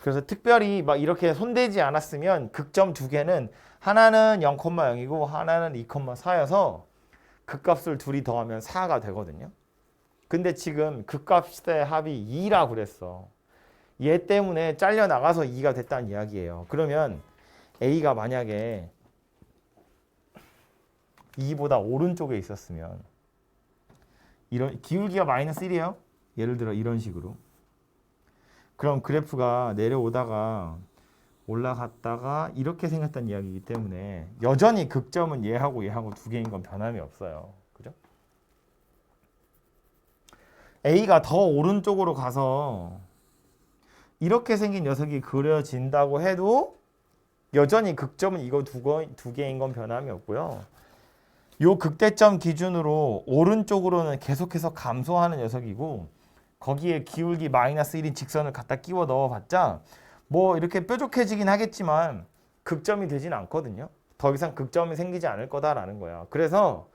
그래서 특별히 막 이렇게 손대지 않았으면 극점 두 개는 하나는 0,0이고 하나는 2,4여서 극값을 둘이 더하면 4가 되거든요. 근데 지금 극값의 합이 2라 그랬어. 얘 때문에 잘려나가서 2가 됐다는 이야기예요. 그러면 A가 만약에 2보다 오른쪽에 있었으면 이런 기울기가 마이너스 1이에요. 예를 들어 이런 식으로. 그럼 그래프가 내려오다가 올라갔다가 이렇게 생겼다는 이야기이기 때문에 여전히 극점은 얘하고 얘하고 두 개인 건 변함이 없어요. 그죠? A가 더 오른쪽으로 가서 이렇게 생긴 녀석이 그려진다고 해도 여전히 극점은 이거 두 개인 건 변함이 없고요. 요 극대점 기준으로 오른쪽으로는 계속해서 감소하는 녀석이고 거기에 기울기 마이너스 1인 직선을 갖다 끼워 넣어봤자 뭐 이렇게 뾰족해지긴 하겠지만 극점이 되진 않거든요. 더 이상 극점이 생기지 않을 거다라는 거야. 그래서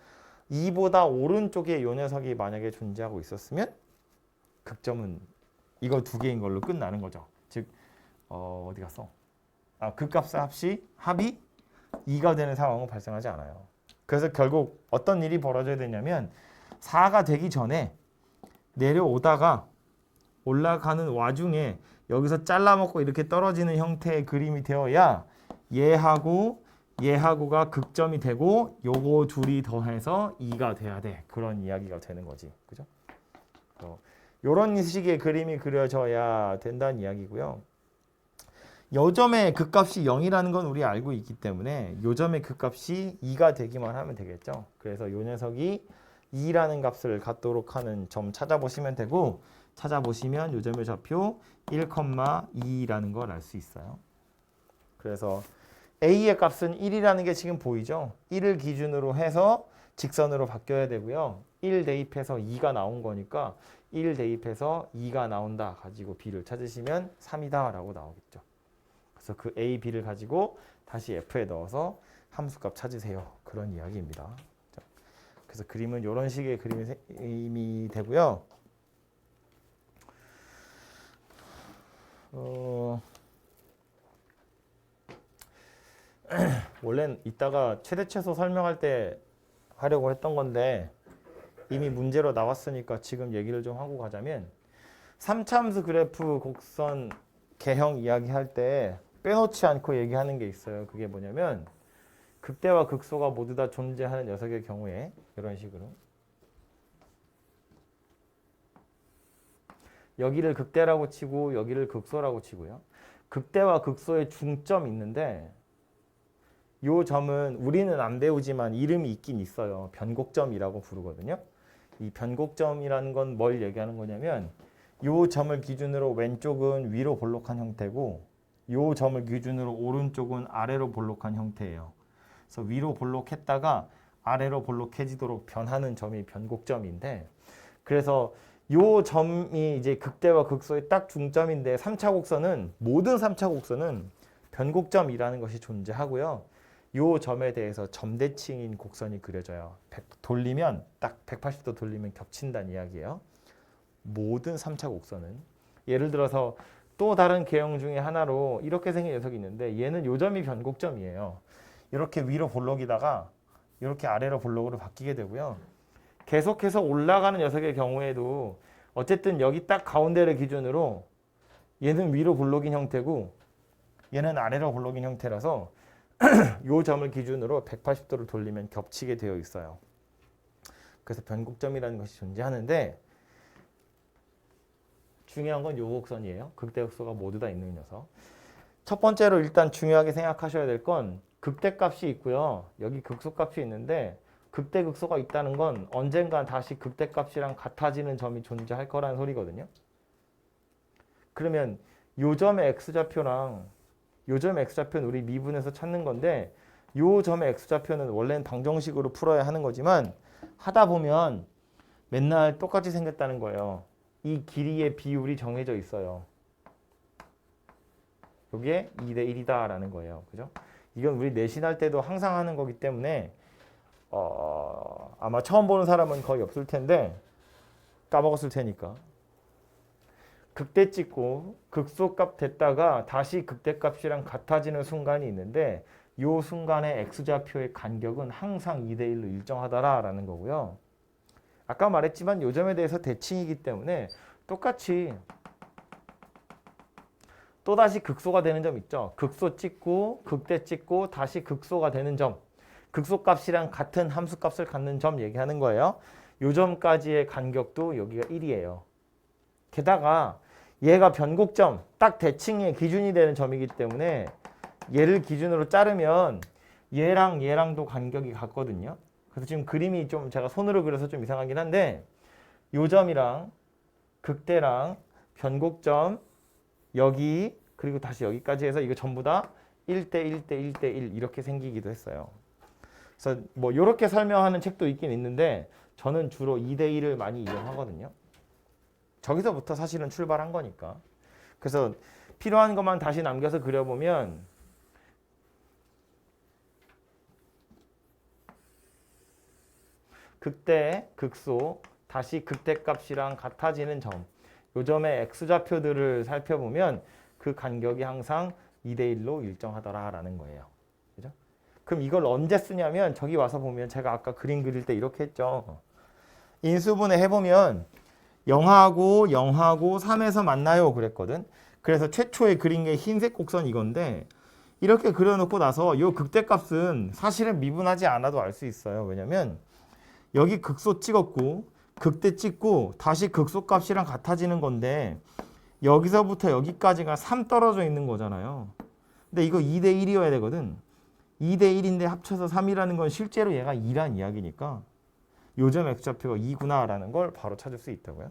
2보다 오른쪽에 요 녀석이 만약에 존재하고 있었으면 극점은 이거 두 개인 걸로 끝나는 거죠. 즉 어디 갔어? 극값의 합이 2가 되는 상황은 발생하지 않아요. 그래서 결국 어떤 일이 벌어져야 되냐면 4가 되기 전에 내려오다가 올라가는 와중에 여기서 잘라먹고 이렇게 떨어지는 형태의 그림이 되어야 얘하고가 극점이 되고 요거 둘이 더해서 2가 돼야 돼. 그런 이야기가 되는 거지. 그죠? 요런 식의 그림이 그려져야 된다는 이야기고요. 요점의 극값이 0이라는 건 우리 알고 있기 때문에 요점의 극값이 2가 되기만 하면 되겠죠. 그래서 요 녀석이 2라는 값을 갖도록 하는 점 찾아보시면 되고 찾아보시면 요점의 좌표 1,2라는 걸 알 수 있어요. 그래서 A의 값은 1이라는 게 지금 보이죠? 1을 기준으로 해서 직선으로 바뀌어야 되고요. 1 대입해서 2가 나온 거니까 1 대입해서 2가 나온다 가지고 B를 찾으시면 3이다 라고 나오겠죠. 그래서 그 A, B를 가지고 다시 F에 넣어서 함수값 찾으세요. 그런 이야기입니다. 그래서 그림은 이런 식의 그림이 되고요. 원래는 이따가 최대 최소 설명할 때 하려고 했던 건데 이미 문제로 나왔으니까 지금 얘기를 좀 하고 가자면 3차함수 그래프 곡선 개형 이야기할 때 빼놓지 않고 얘기하는 게 있어요. 그게 뭐냐면 극대와 극소가 모두 다 존재하는 녀석의 경우에 이런 식으로 여기를 극대라고 치고 여기를 극소라고 치고요. 극대와 극소의 중점이 있는데 요 점은 우리는 안 배우지만 이름이 있긴 있어요. 변곡점이라고 부르거든요. 이 변곡점이라는 건 뭘 얘기하는 거냐면 요 점을 기준으로 왼쪽은 위로 볼록한 형태고 요 점을 기준으로 오른쪽은 아래로 볼록한 형태예요. 그래서 위로 볼록했다가 아래로 볼록해지도록 변하는 점이 변곡점인데 그래서 요 점이 이제 극대와 극소의 딱 중점인데 3차 곡선은 모든 3차 곡선은 변곡점이라는 것이 존재하고요. 요 점에 대해서 점대칭인 곡선이 그려져요. 돌리면 딱 180도 돌리면 겹친다는 이야기예요. 모든 3차 곡선은 예를 들어서 또 다른 개형 중에 하나로 이렇게 생긴 녀석이 있는데 얘는 요 점이 변곡점이에요. 이렇게 위로 볼록이다가 이렇게 아래로 볼록으로 바뀌게 되고요. 계속해서 올라가는 녀석의 경우에도 어쨌든 여기 딱 가운데를 기준으로 얘는 위로 볼록인 형태고 얘는 아래로 볼록인 형태라서 요 점을 기준으로 180도를 돌리면 겹치게 되어 있어요. 그래서 변곡점이라는 것이 존재하는데 중요한 건 요 곡선이에요. 극대극소가 모두 다 있는 녀석. 첫 번째로 일단 중요하게 생각하셔야 될 건 극대값이 있고요. 여기 극소값이 있는데 극대극소가 있다는 건 언젠가 다시 극대값이랑 같아지는 점이 존재할 거라는 소리거든요. 그러면 요 점의 x좌표랑 요 점의 x좌표는 우리 미분해서 찾는 건데 요 점의 x좌표는 원래는 방정식으로 풀어야 하는 거지만 하다 보면 맨날 똑같이 생겼다는 거예요. 이 길이의 비율이 정해져 있어요. 이게 2대 1이다 라는 거예요. 그죠? 이건 우리 내신할 때도 항상 하는 거기 때문에 아마 처음 보는 사람은 거의 없을 텐데 까먹었을 테니까 극대 찍고 극소값 됐다가 다시 극대값이랑 같아지는 순간이 있는데 이 순간의 x좌표의 간격은 항상 2대 1로 일정하다라는 거고요. 아까 말했지만 요 점에 대해서 대칭이기 때문에 똑같이 또다시 극소가 되는 점 있죠. 극소 찍고 극대 찍고 다시 극소가 되는 점. 극소값이랑 같은 함수값을 갖는 점 얘기하는 거예요. 요 점까지의 간격도 여기가 1이에요. 게다가 얘가 변곡점, 딱 대칭의 기준이 되는 점이기 때문에 얘를 기준으로 자르면 얘랑 얘랑도 간격이 같거든요. 그래서 지금 그림이 좀 제가 손으로 그려서 좀 이상하긴 한데 요 점이랑 극대랑 변곡점 여기 그리고 다시 여기까지 해서 이거 전부 다 1대 1대 1대 1 이렇게 생기기도 했어요. 그래서 뭐 이렇게 설명하는 책도 있긴 있는데 저는 주로 2대 1을 많이 이용하거든요. 저기서부터 사실은 출발한 거니까. 그래서 필요한 것만 다시 남겨서 그려보면 극대, 극소, 다시 극대값이랑 같아지는 점. 요 점의 x좌표들을 살펴보면 그 간격이 항상 2대 1로 일정하더라라는 거예요. 그죠? 그럼 이걸 언제 쓰냐면 저기 와서 보면 제가 아까 그림 그릴 때 이렇게 했죠. 인수분해 해보면 0하고 0하고 3에서 만나요 그랬거든. 그래서 최초에 그린 게 흰색 곡선 이건데 이렇게 그려놓고 나서 이 극대값은 사실은 미분하지 않아도 알 수 있어요. 왜냐면 여기 극소 찍었고 극대 찍고 다시 극소값이랑 같아지는 건데 여기서부터 여기까지가 3 떨어져 있는 거잖아요. 근데 이거 2대 1이어야 되거든. 2대 1인데 합쳐서 3이라는 건 실제로 얘가 2란 이야기니까 요점 x좌표가 2구나라는 걸 바로 찾을 수 있다고요.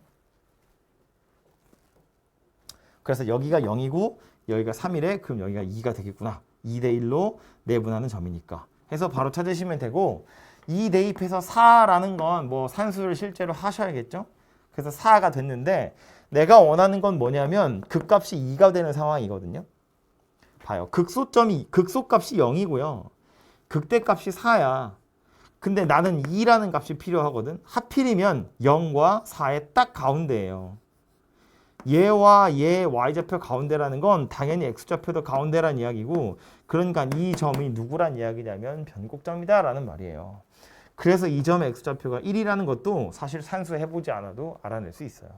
그래서 여기가 0이고 여기가 3이래. 그럼 여기가 2가 되겠구나. 2대 1로 내분하는 점이니까. 해서 바로 찾으시면 되고 2 대입해서 4라는 건 뭐 산수를 실제로 하셔야겠죠. 그래서 4가 됐는데 내가 원하는 건 뭐냐면 극값이 2가 되는 상황이거든요. 봐요. 극소값이 0이고요. 극대값이 4야. 근데 나는 2라는 값이 필요하거든. 하필이면 0과 4의 딱 가운데예요. 얘와 얘 y좌표 가운데라는 건 당연히 x좌표도 가운데란 이야기고 그러니까 이 점이 누구란 이야기냐면 변곡점이다 라는 말이에요. 그래서 이 점의 x좌표가 1이라는 것도 사실 산수해보지 않아도 알아낼 수 있어요.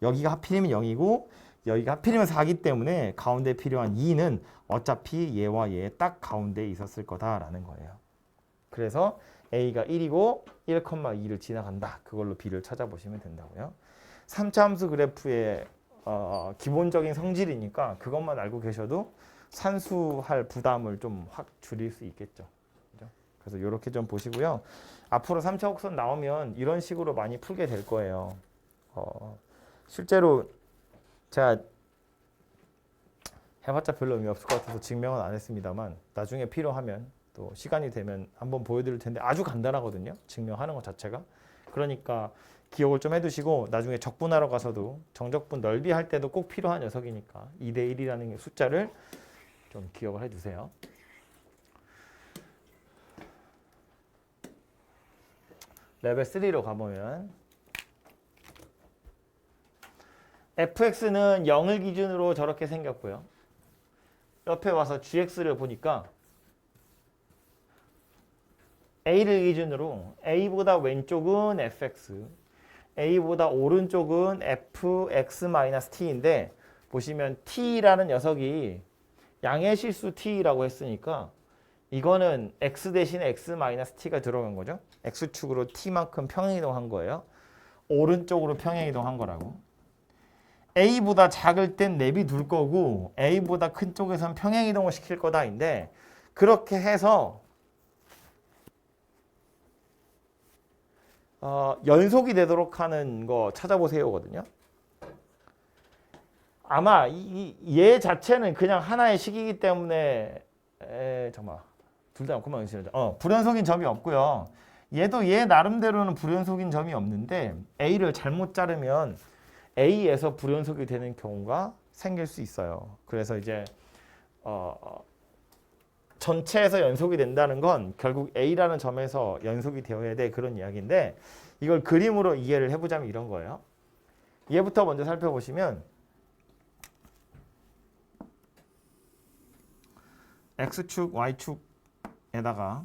여기가 하필이면 0이고 여기가 하필이면 4이기 때문에 가운데 필요한 2는 어차피 얘와 얘의 딱 가운데에 있었을 거다라는 거예요. 그래서 a가 1이고 1,2를 지나간다. 그걸로 b를 찾아보시면 된다고요. 3차 함수 그래프의 기본적인 성질이니까 그것만 알고 계셔도 산수할 부담을 좀 확 줄일 수 있겠죠. 그죠? 그래서 이렇게 좀 보시고요. 앞으로 3차 곡선 나오면 이런 식으로 많이 풀게 될 거예요. 실제로 제가 해봤자 별로 의미 없을 것 같아서 증명은 안 했습니다만 나중에 필요하면 또 시간이 되면 한번 보여드릴 텐데 아주 간단하거든요. 증명하는 것 자체가. 그러니까 기억을 좀 해두시고 나중에 적분하러 가서도 정적분 넓이 할 때도 꼭 필요한 녀석이니까 2대 1이라는 숫자를 좀 기억을 해두세요. 레벨 3로 가보면 fx는 0을 기준으로 저렇게 생겼고요. 옆에 와서 gx를 보니까 a를 기준으로 a보다 왼쪽은 fx, a보다 오른쪽은 fx-t인데 보시면 t라는 녀석이 양의 실수 t라고 했으니까 이거는 x 대신에 x-t가 들어간 거죠. x축으로 t만큼 평행이동한 거예요. 오른쪽으로 평행이동한 거라고. a보다 작을 땐 내비둘 거고 a보다 큰 쪽에선 평행이동을 시킬 거다인데 그렇게 해서 연속이 되도록 하는 거 찾아보세요거든요. 아마 얘 자체는 그냥 하나의 식이기 때문에 잠깐만 둘 다 그만 불연속인 점이 없고요. 얘도 얘 나름대로는 불연속인 점이 없는데 a를 잘못 자르면 a에서 불연속이 되는 경우가 생길 수 있어요. 그래서 이제 전체에서 연속이 된다는 건 결국 a라는 점에서 연속이 되어야 돼 그런 이야기인데 이걸 그림으로 이해를 해보자면 이런 거예요. 얘부터 먼저 살펴보시면 x축, y축에다가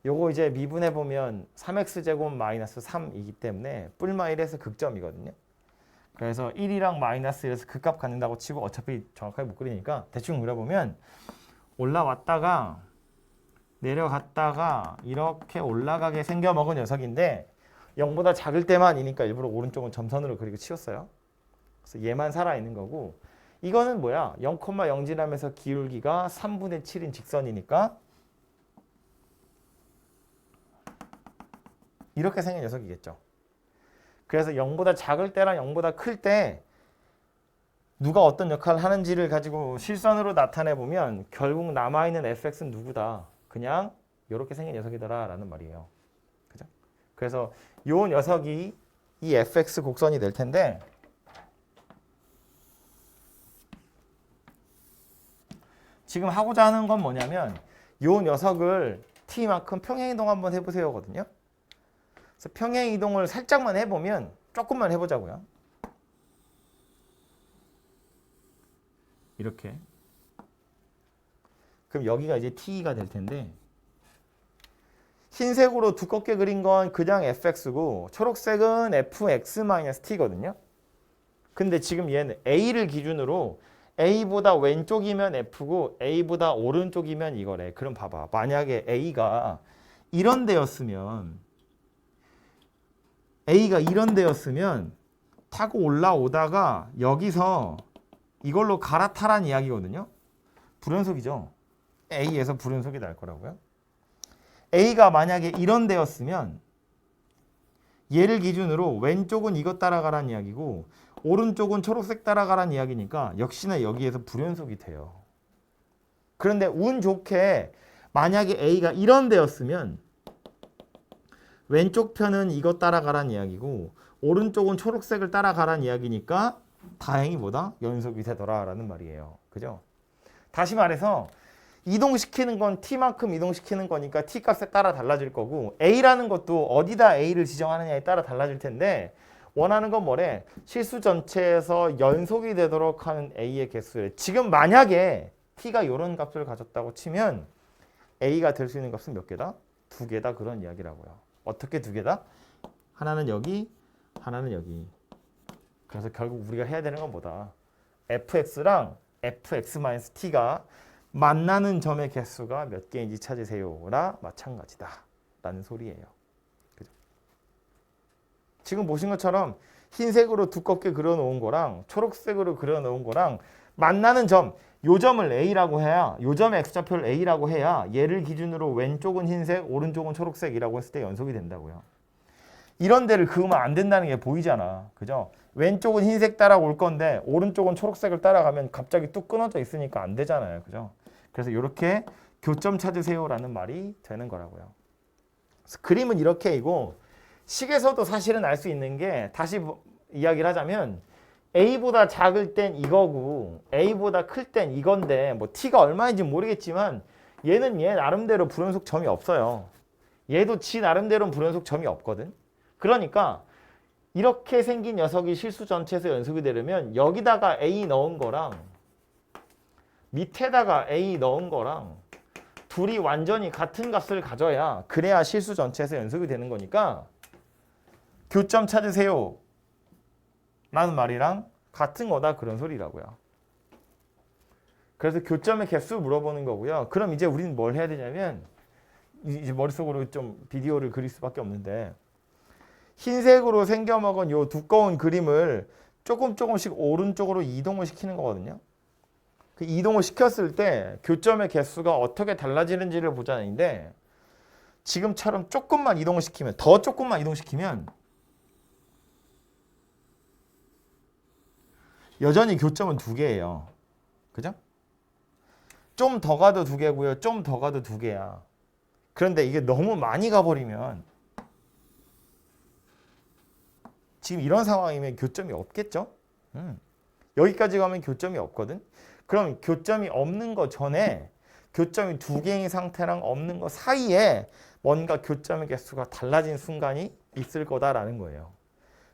요거 이제 미분해보면 3x제곱 마이너스 3이기 때문에 뿔마 1에서 극점이거든요. 그래서 1이랑 마이너스 1에서 극값 갖는다고 치고 어차피 정확하게 못 그리니까 대충 그려보면 올라왔다가 내려갔다가 이렇게 올라가게 생겨먹은 녀석인데 0보다 작을 때만이니까 일부러 오른쪽은 점선으로 그리고 치웠어요. 그래서 얘만 살아있는 거고 이거는 뭐야? 0,0 지나면서 기울기가 3분의 7인 직선이니까 이렇게 생긴 녀석이겠죠. 그래서 0보다 작을 때랑 0보다 클 때 누가 어떤 역할을 하는지를 가지고 실선으로 나타내 보면 결국 남아있는 fx는 누구다? 그냥 이렇게 생긴 녀석이더라 라는 말이에요. 그죠? 그래서 이 녀석이 이 fx 곡선이 될 텐데 지금 하고자 하는 건 뭐냐면 이 녀석을 t만큼 평행이동 한번 해보세요거든요. 그래서 평행이동을 살짝만 해보면 조금만 해보자고요. 이렇게. 그럼 여기가 이제 t가 될 텐데 흰색으로 두껍게 그린 건 그냥 fx고 초록색은 fx-t거든요. 근데 지금 얘는 a를 기준으로 a보다 왼쪽이면 f고 a보다 오른쪽이면 이거래. 그럼 봐봐. 만약에 a가 이런 데였으면 타고 올라오다가 여기서 이걸로 갈아타란 이야기거든요. 불연속이죠. A에서 불연속이 날 거라고요. A가 만약에 이런 데였으면 얘를 기준으로 왼쪽은 이것 따라가란 이야기고 오른쪽은 초록색 따라가란 이야기니까 역시나 여기에서 불연속이 돼요. 그런데 운 좋게 만약에 A가 이런 데였으면 왼쪽 편은 이것 따라가란 이야기고 오른쪽은 초록색을 따라가란 이야기니까 다행히 뭐다? 연속이 되더라라는 말이에요. 그죠? 다시 말해서 이동시키는 건 t만큼 이동시키는 거니까 t 값에 따라 달라질 거고 a라는 것도 어디다 a를 지정하느냐에 따라 달라질 텐데 원하는 건 뭐래? 실수 전체에서 연속이 되도록 하는 a의 개수래. 지금 만약에 t가 이런 값을 가졌다고 치면 a가 될 수 있는 값은 몇 개다? 2개다 그런 이야기라고요. 어떻게 2개다? 하나는 여기, 하나는 여기. 그래서 결국 우리가 해야 되는 건 뭐다? fx랑 fx-t가 만나는 점의 개수가 몇 개인지 찾으세요라 마찬가지다 라는 소리예요. 그죠? 지금 보신 것처럼 흰색으로 두껍게 그려놓은 거랑 초록색으로 그려놓은 거랑 만나는 점, 요 점을 A라고 해야, 요 점의 X좌표를 A라고 해야 얘를 기준으로 왼쪽은 흰색, 오른쪽은 초록색이라고 했을 때 연속이 된다고요. 이런 데를 그으면 안 된다는 게 보이잖아. 그죠? 왼쪽은 흰색 따라올 건데 오른쪽은 초록색을 따라가면 갑자기 뚝 끊어져 있으니까 안 되잖아요. 그죠? 그래서 이렇게 교점 찾으세요라는 말이 되는 거라고요. 그래서 그림은 이렇게이고 식에서도 사실은 알 수 있는 게 다시 이야기를 하자면 A보다 작을 땐 이거고 A보다 클 땐 이건데 뭐 T가 얼마인지 모르겠지만 얘는 얘 나름대로 불연속 점이 없어요. 얘도 지 나름대로는 불연속 점이 없거든. 그러니까 이렇게 생긴 녀석이 실수 전체에서 연속이 되려면 여기다가 A 넣은 거랑 밑에다가 A 넣은 거랑 둘이 완전히 같은 값을 가져야 그래야 실수 전체에서 연속이 되는 거니까 교점 찾으세요 라는 말이랑 같은 거다 그런 소리라고요. 그래서 교점의 개수 물어보는 거고요. 그럼 이제 우리는 뭘 해야 되냐면 이제 머릿속으로 좀 비디오를 그릴 수밖에 없는데 흰색으로 생겨먹은 요 두꺼운 그림을 조금씩 오른쪽으로 이동을 시키는 거거든요. 그 이동을 시켰을 때 교점의 개수가 어떻게 달라지는지를 보자는데 지금처럼 조금만 이동을 시키면 더 조금만 이동시키면 여전히 교점은 2개예요. 그죠? 좀 더 가도 2개고요. 좀 더 가도 2개야. 그런데 이게 너무 많이 가버리면 지금 이런 상황이면 교점이 없겠죠? 여기까지 가면 교점이 없거든. 그럼 교점이 없는 거 전에 교점이 2개인 상태랑 없는 거 사이에 뭔가 교점의 개수가 달라진 순간이 있을 거다라는 거예요.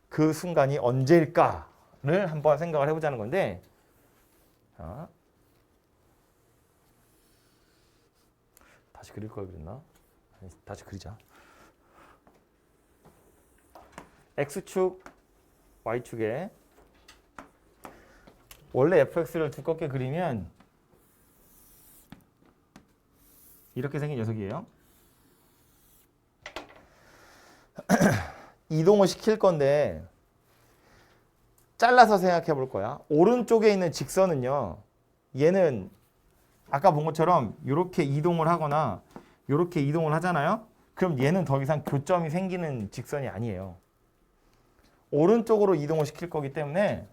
그 순간이 언제일까를 한번 생각을 해보자는 건데 자, 다시 그릴 걸 그랬나? 다시 그리자. X축, Y축에 원래 fx를 두껍게 그리면 이렇게 생긴 녀석이에요. 이동을 시킬 건데 잘라서 생각해 볼 거야. 오른쪽에 있는 직선은요. 얘는 아까 본 것처럼 이렇게 이동을 하거나 이렇게 이동을 하잖아요. 그럼 얘는 더 이상 교점이 생기는 직선이 아니에요. 오른쪽으로 이동을 시킬 거기 때문에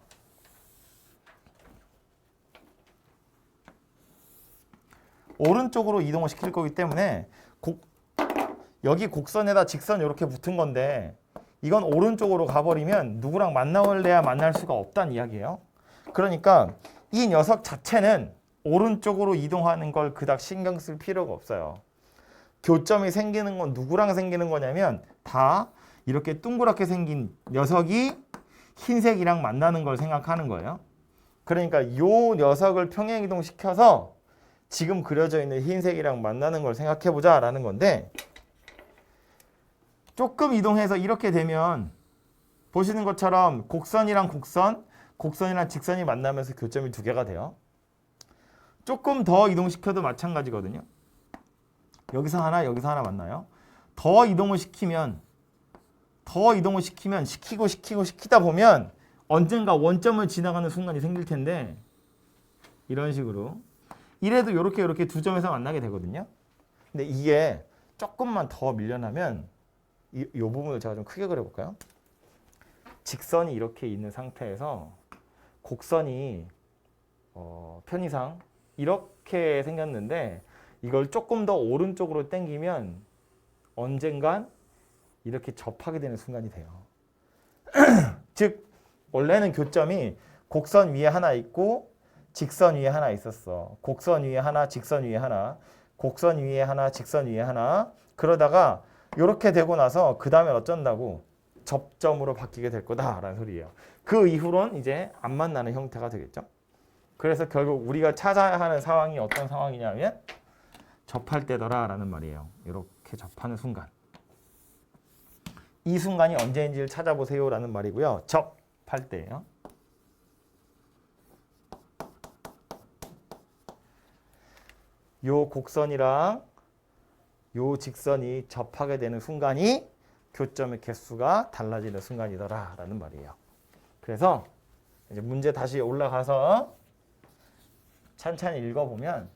여기 곡선에다 직선 이렇게 붙은 건데 이건 오른쪽으로 가버리면 누구랑 만나볼래야 만날 수가 없다는 이야기예요. 그러니까 이 녀석 자체는 오른쪽으로 이동하는 걸 그닥 신경 쓸 필요가 없어요. 교점이 생기는 건 누구랑 생기는 거냐면 다 이렇게 동그랗게 생긴 녀석이 흰색이랑 만나는 걸 생각하는 거예요. 그러니까 이 녀석을 평행이동시켜서 지금 그려져 있는 흰색이랑 만나는 걸 생각해보자 라는 건데 조금 이동해서 이렇게 되면 보시는 것처럼 곡선이랑 곡선, 곡선이랑 직선이 만나면서 교점이 두 개가 돼요. 조금 더 이동시켜도 마찬가지거든요. 여기서 하나, 여기서 하나 만나요. 더 이동을 시키면 시키다 보면 언젠가 원점을 지나가는 순간이 생길 텐데 이런 식으로 이래도 이렇게 두 점에서 만나게 되거든요. 근데 이게 조금만 더 밀려나면 이 부분을 제가 좀 크게 그려볼까요? 직선이 이렇게 있는 상태에서 곡선이 편의상 이렇게 생겼는데 이걸 조금 더 오른쪽으로 당기면 언젠간 이렇게 접하게 되는 순간이 돼요. 즉 원래는 교점이 곡선 위에 하나 있고 직선 위에 하나 있었어. 곡선 위에 하나, 직선 위에 하나, 곡선 위에 하나, 직선 위에 하나. 그러다가 이렇게 되고 나서 그 다음에 어쩐다고 접점으로 바뀌게 될 거다라는 소리예요. 그 이후로는 이제 안 만나는 형태가 되겠죠. 그래서 결국 우리가 찾아야 하는 상황이 어떤 상황이냐면 접할 때더라라는 말이에요. 이렇게 접하는 순간. 이 순간이 언제인지를 찾아보세요라는 말이고요. 접할 때예요. 요 곡선이랑 요 직선이 접하게 되는 순간이 교점의 개수가 달라지는 순간이더라라는 말이에요. 그래서 이제 문제 다시 올라가서 찬찬히 읽어보면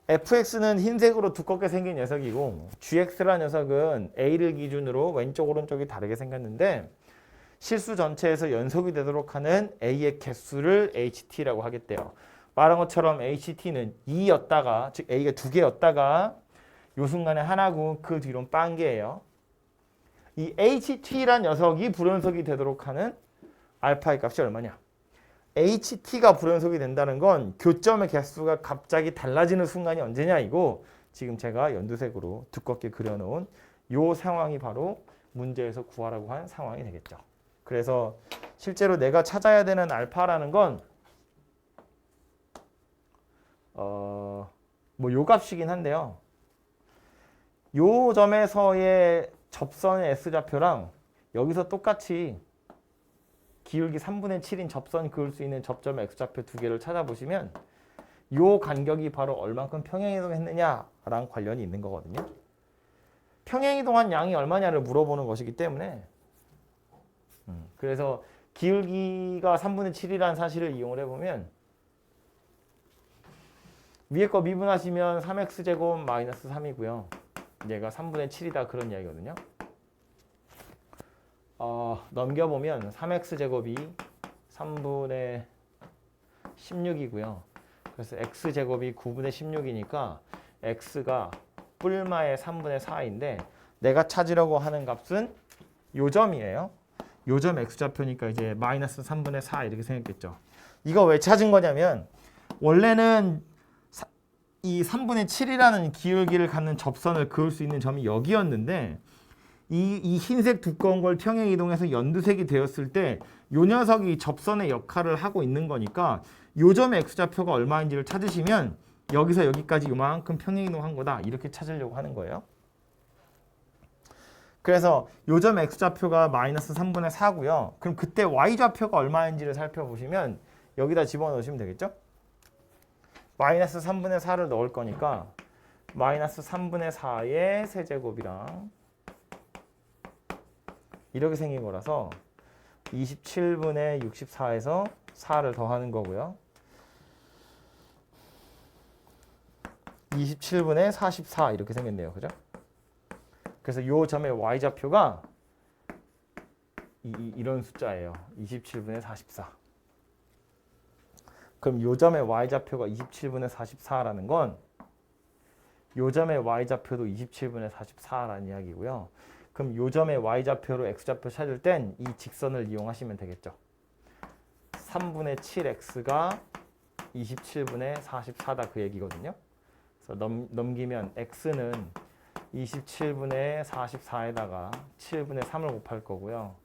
fx는 흰색으로 두껍게 생긴 녀석이고 gx라는 녀석은 a를 기준으로 왼쪽 오른쪽이 다르게 생겼는데 실수 전체에서 연속이 되도록 하는 a의 개수를 ht라고 하겠대요. 말한 것처럼 ht는 2였다가 즉 a가 2개였다가 요 순간에 하나고 그 뒤로는 빤 개예요. 이 ht란 녀석이 불연속이 되도록 하는 알파의 값이 얼마냐? ht가 불연속이 된다는 건 교점의 개수가 갑자기 달라지는 순간이 언제냐 이고 지금 제가 연두색으로 두껍게 그려놓은 요 상황이 바로 문제에서 구하라고 한 상황이 되겠죠. 그래서 실제로 내가 찾아야 되는 알파라는 건 요 값이긴 한데요. 요 점에서의 접선의 S좌표랑 여기서 똑같이 기울기 3분의 7인 접선 그을 수 있는 접점의 X좌표 두 개를 찾아보시면 요 간격이 바로 얼만큼 평행이동했느냐랑 관련이 있는 거거든요. 평행이동한 양이 얼마냐를 물어보는 것이기 때문에 그래서 기울기가 3분의 7이라는 사실을 이용을 해보면 위에 거 미분하시면 3x제곱 마이너스 3이고요. 얘가 3분의 7이다 그런 이야기거든요. 넘겨보면 3x제곱이 3분의 16이고요. 그래서 x제곱이 9분의 16이니까 x가 뿔마의 3분의 4인데 내가 찾으려고 하는 값은 요 점이에요. 요 점 x좌표니까 이제 마이너스 3분의 4 이렇게 생겼겠죠. 이거 왜 찾은 거냐면 원래는 이 3분의 7이라는 기울기를 갖는 접선을 그을 수 있는 점이 여기였는데 이 흰색 두꺼운 걸 평행 이동해서 연두색이 되었을 때 요 녀석이 접선의 역할을 하고 있는 거니까 요 점의 x좌표가 얼마인지를 찾으시면 여기서 여기까지 요만큼 평행 이동한 거다 이렇게 찾으려고 하는 거예요. 그래서 요점 x좌표가 마이너스 3분의 4고요. 그럼 그때 y좌표가 얼마인지를 살펴보시면 여기다 집어넣으시면 되겠죠? 마이너스 3분의 4를 넣을 거니까 마이너스 3분의 4의 세제곱이랑 이렇게 생긴 거라서 27분의 64에서 4를 더하는 거고요. 27분의 44 이렇게 생겼네요. 그죠? 그래서 요 점의 y좌표가 이런 숫자예요. 27분의 44. 그럼 요 점의 y좌표가 27분의 44라는 건 요 점의 y좌표도 27분의 44라는 이야기고요. 그럼 요 점의 y좌표로 x좌표 찾을 땐 이 직선을 이용하시면 되겠죠. 3분의 7x가 27분의 44다 그 얘기거든요. 그래서 넘기면 x는 27분의 44에다가 7분의 3을 곱할 거고요.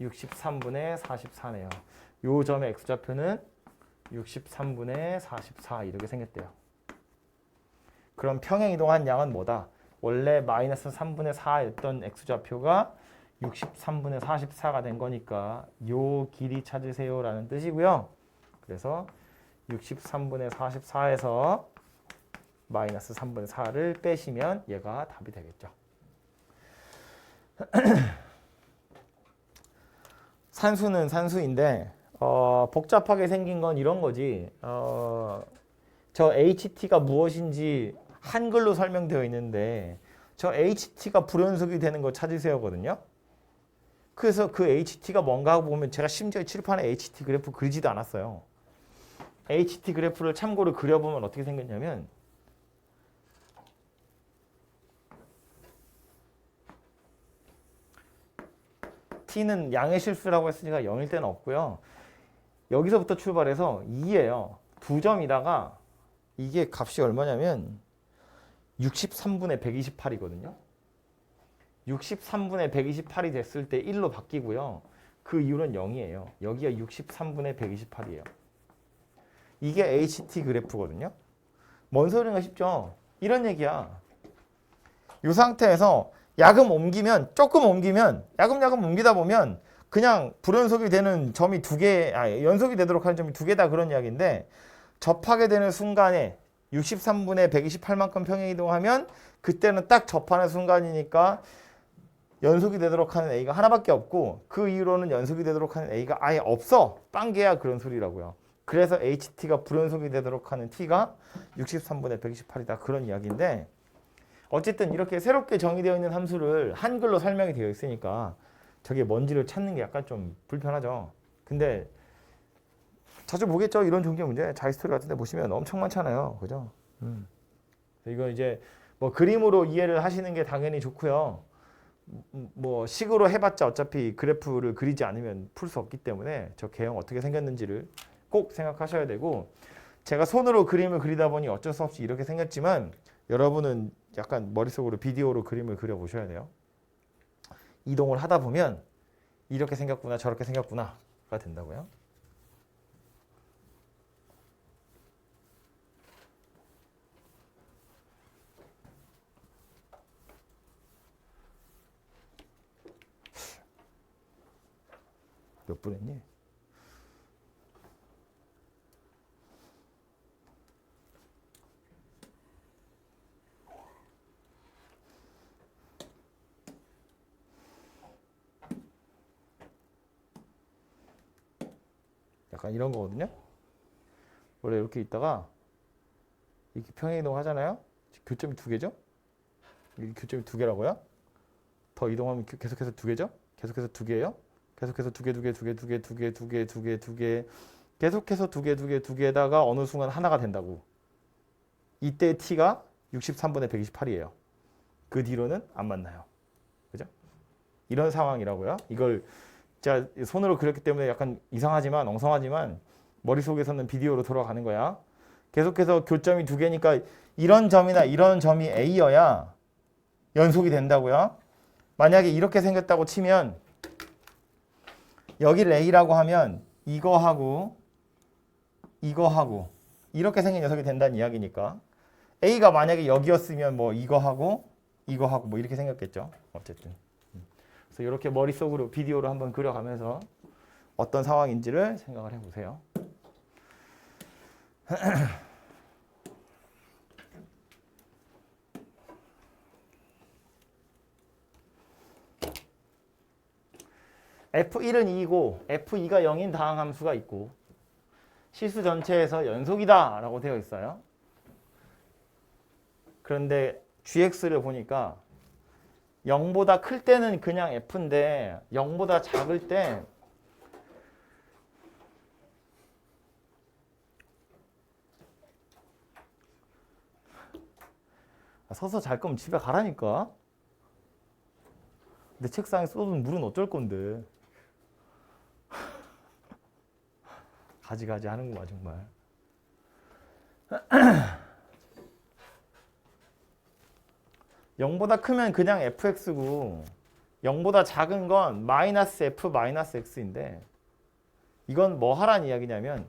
63분의 44네요. 요 점의 x좌표는 63분의 44 이렇게 생겼대요. 그럼 평행이동한 양은 뭐다? 원래 마이너스 3분의 4였던 x좌표가 63분의 44가 된 거니까 요 길이 찾으세요 라는 뜻이고요. 그래서 63분의 44에서 마이너스 3분의 4를 빼시면 얘가 답이 되겠죠. 산수는 산수인데 복잡하게 생긴 건 이런 거지. 저 HT가 무엇인지 한글로 설명되어 있는데 저 HT가 불연속이 되는 거 찾으세요거든요. 그래서 그 HT가 뭔가 하고 보면 제가 심지어 칠판에 HT 그래프 그리지도 않았어요. HT 그래프를 참고로 그려보면 어떻게 생겼냐면 T는 양의 실수라고 했으니까 0일 때는 없고요. 여기서부터 출발해서 2예요. 두 점이다가 이게 값이 얼마냐면 63분의 128이거든요. 63분의 128이 됐을 때 1로 바뀌고요. 그 이유는 0이에요. 여기가 63분의 128이에요. 이게 HT 그래프거든요. 뭔 소리인가 싶죠? 이런 얘기야. 이 상태에서 야금 옮기면 조금 옮기면 야금야금 옮기다 보면 그냥 불연속이 되는 점이 연속이 되도록 하는 점이 두 개다 그런 이야기인데 접하게 되는 순간에 63분의 128만큼 평행이동하면 그때는 딱 접하는 순간이니까 연속이 되도록 하는 A가 하나밖에 없고 그 이후로는 연속이 되도록 하는 A가 아예 없어. 빵개야 그런 소리라고요. 그래서 HT가 불연속이 되도록 하는 T가 63분의 128이다 그런 이야기인데 어쨌든 이렇게 새롭게 정의되어 있는 함수를 한글로 설명이 되어 있으니까 저게 뭔지를 찾는 게 약간 좀 불편하죠. 근데 자주 보겠죠. 이런 종류의 문제. 자이스토리 같은 데 보시면 엄청 많잖아요. 그죠? 이거 이제 뭐 그림으로 이해를 하시는 게 당연히 좋고요. 뭐 식으로 해봤자 어차피 그래프를 그리지 않으면 풀 수 없기 때문에 저 개형 어떻게 생겼는지를 꼭 생각하셔야 되고 제가 손으로 그림을 그리다 보니 어쩔 수 없이 이렇게 생겼지만 여러분은 약간 머릿속으로 비디오로 그림을 그려보셔야 돼요. 이동을 하다 보면 이렇게 생겼구나 저렇게 생겼구나가 된다고요. 몇 분 했니? 약간 이런 거거든요. 원래 이렇게 있다가 이렇게 평행이동 하잖아요. 교점이 두 개죠? 이 교점이 두 개라고요? 더 이동하면 계속해서 두 개죠? 계속해서 두 개예요? 계속해서 두 개, 두 개, 두 개, 두 개, 두 개, 두 개, 두 개, 두 개, 계속해서 두 개, 두 개, 두 개다가 어느 순간 하나가 된다고. 이때 t가 63분의 128이에요. 그 뒤로는 안 만나요. 그죠? 이런 상황이라고요. 이걸 제가 손으로 그렸기 때문에 약간 이상하지만 엉성하지만 머릿속에서는 비디오로 돌아가는 거야. 계속해서 교점이 두 개니까 이런 점이나 이런 점이 A여야 연속이 된다고요. 만약에 이렇게 생겼다고 치면 여기를 A라고 하면 이거하고 이거하고 이렇게 생긴 녀석이 된다는 이야기니까 A가 만약에 여기였으면 뭐 이거하고 이거 하고 뭐 이렇게 생겼겠죠. 어쨌든. 그래서 이렇게 머릿속으로 비디오로 한번 그려가면서 어떤 상황인지를 생각을 해보세요. F1은 2이고 F2가 0인 다항함수가 있고 실수 전체에서 연속이다 라고 되어 있어요. 그런데 gx를 보니까 0보다 클 때는 그냥 f인데 0보다 작을 때 서서 잘 거면 집에 가라니까. 내 책상에 쏟은 물은 어쩔 건데. 가지가지 하는구만 정말. 0보다 크면 그냥 fx고 0보다 작은 건 마이너스 f 마이너스 x인데 이건 뭐 하란 이야기냐면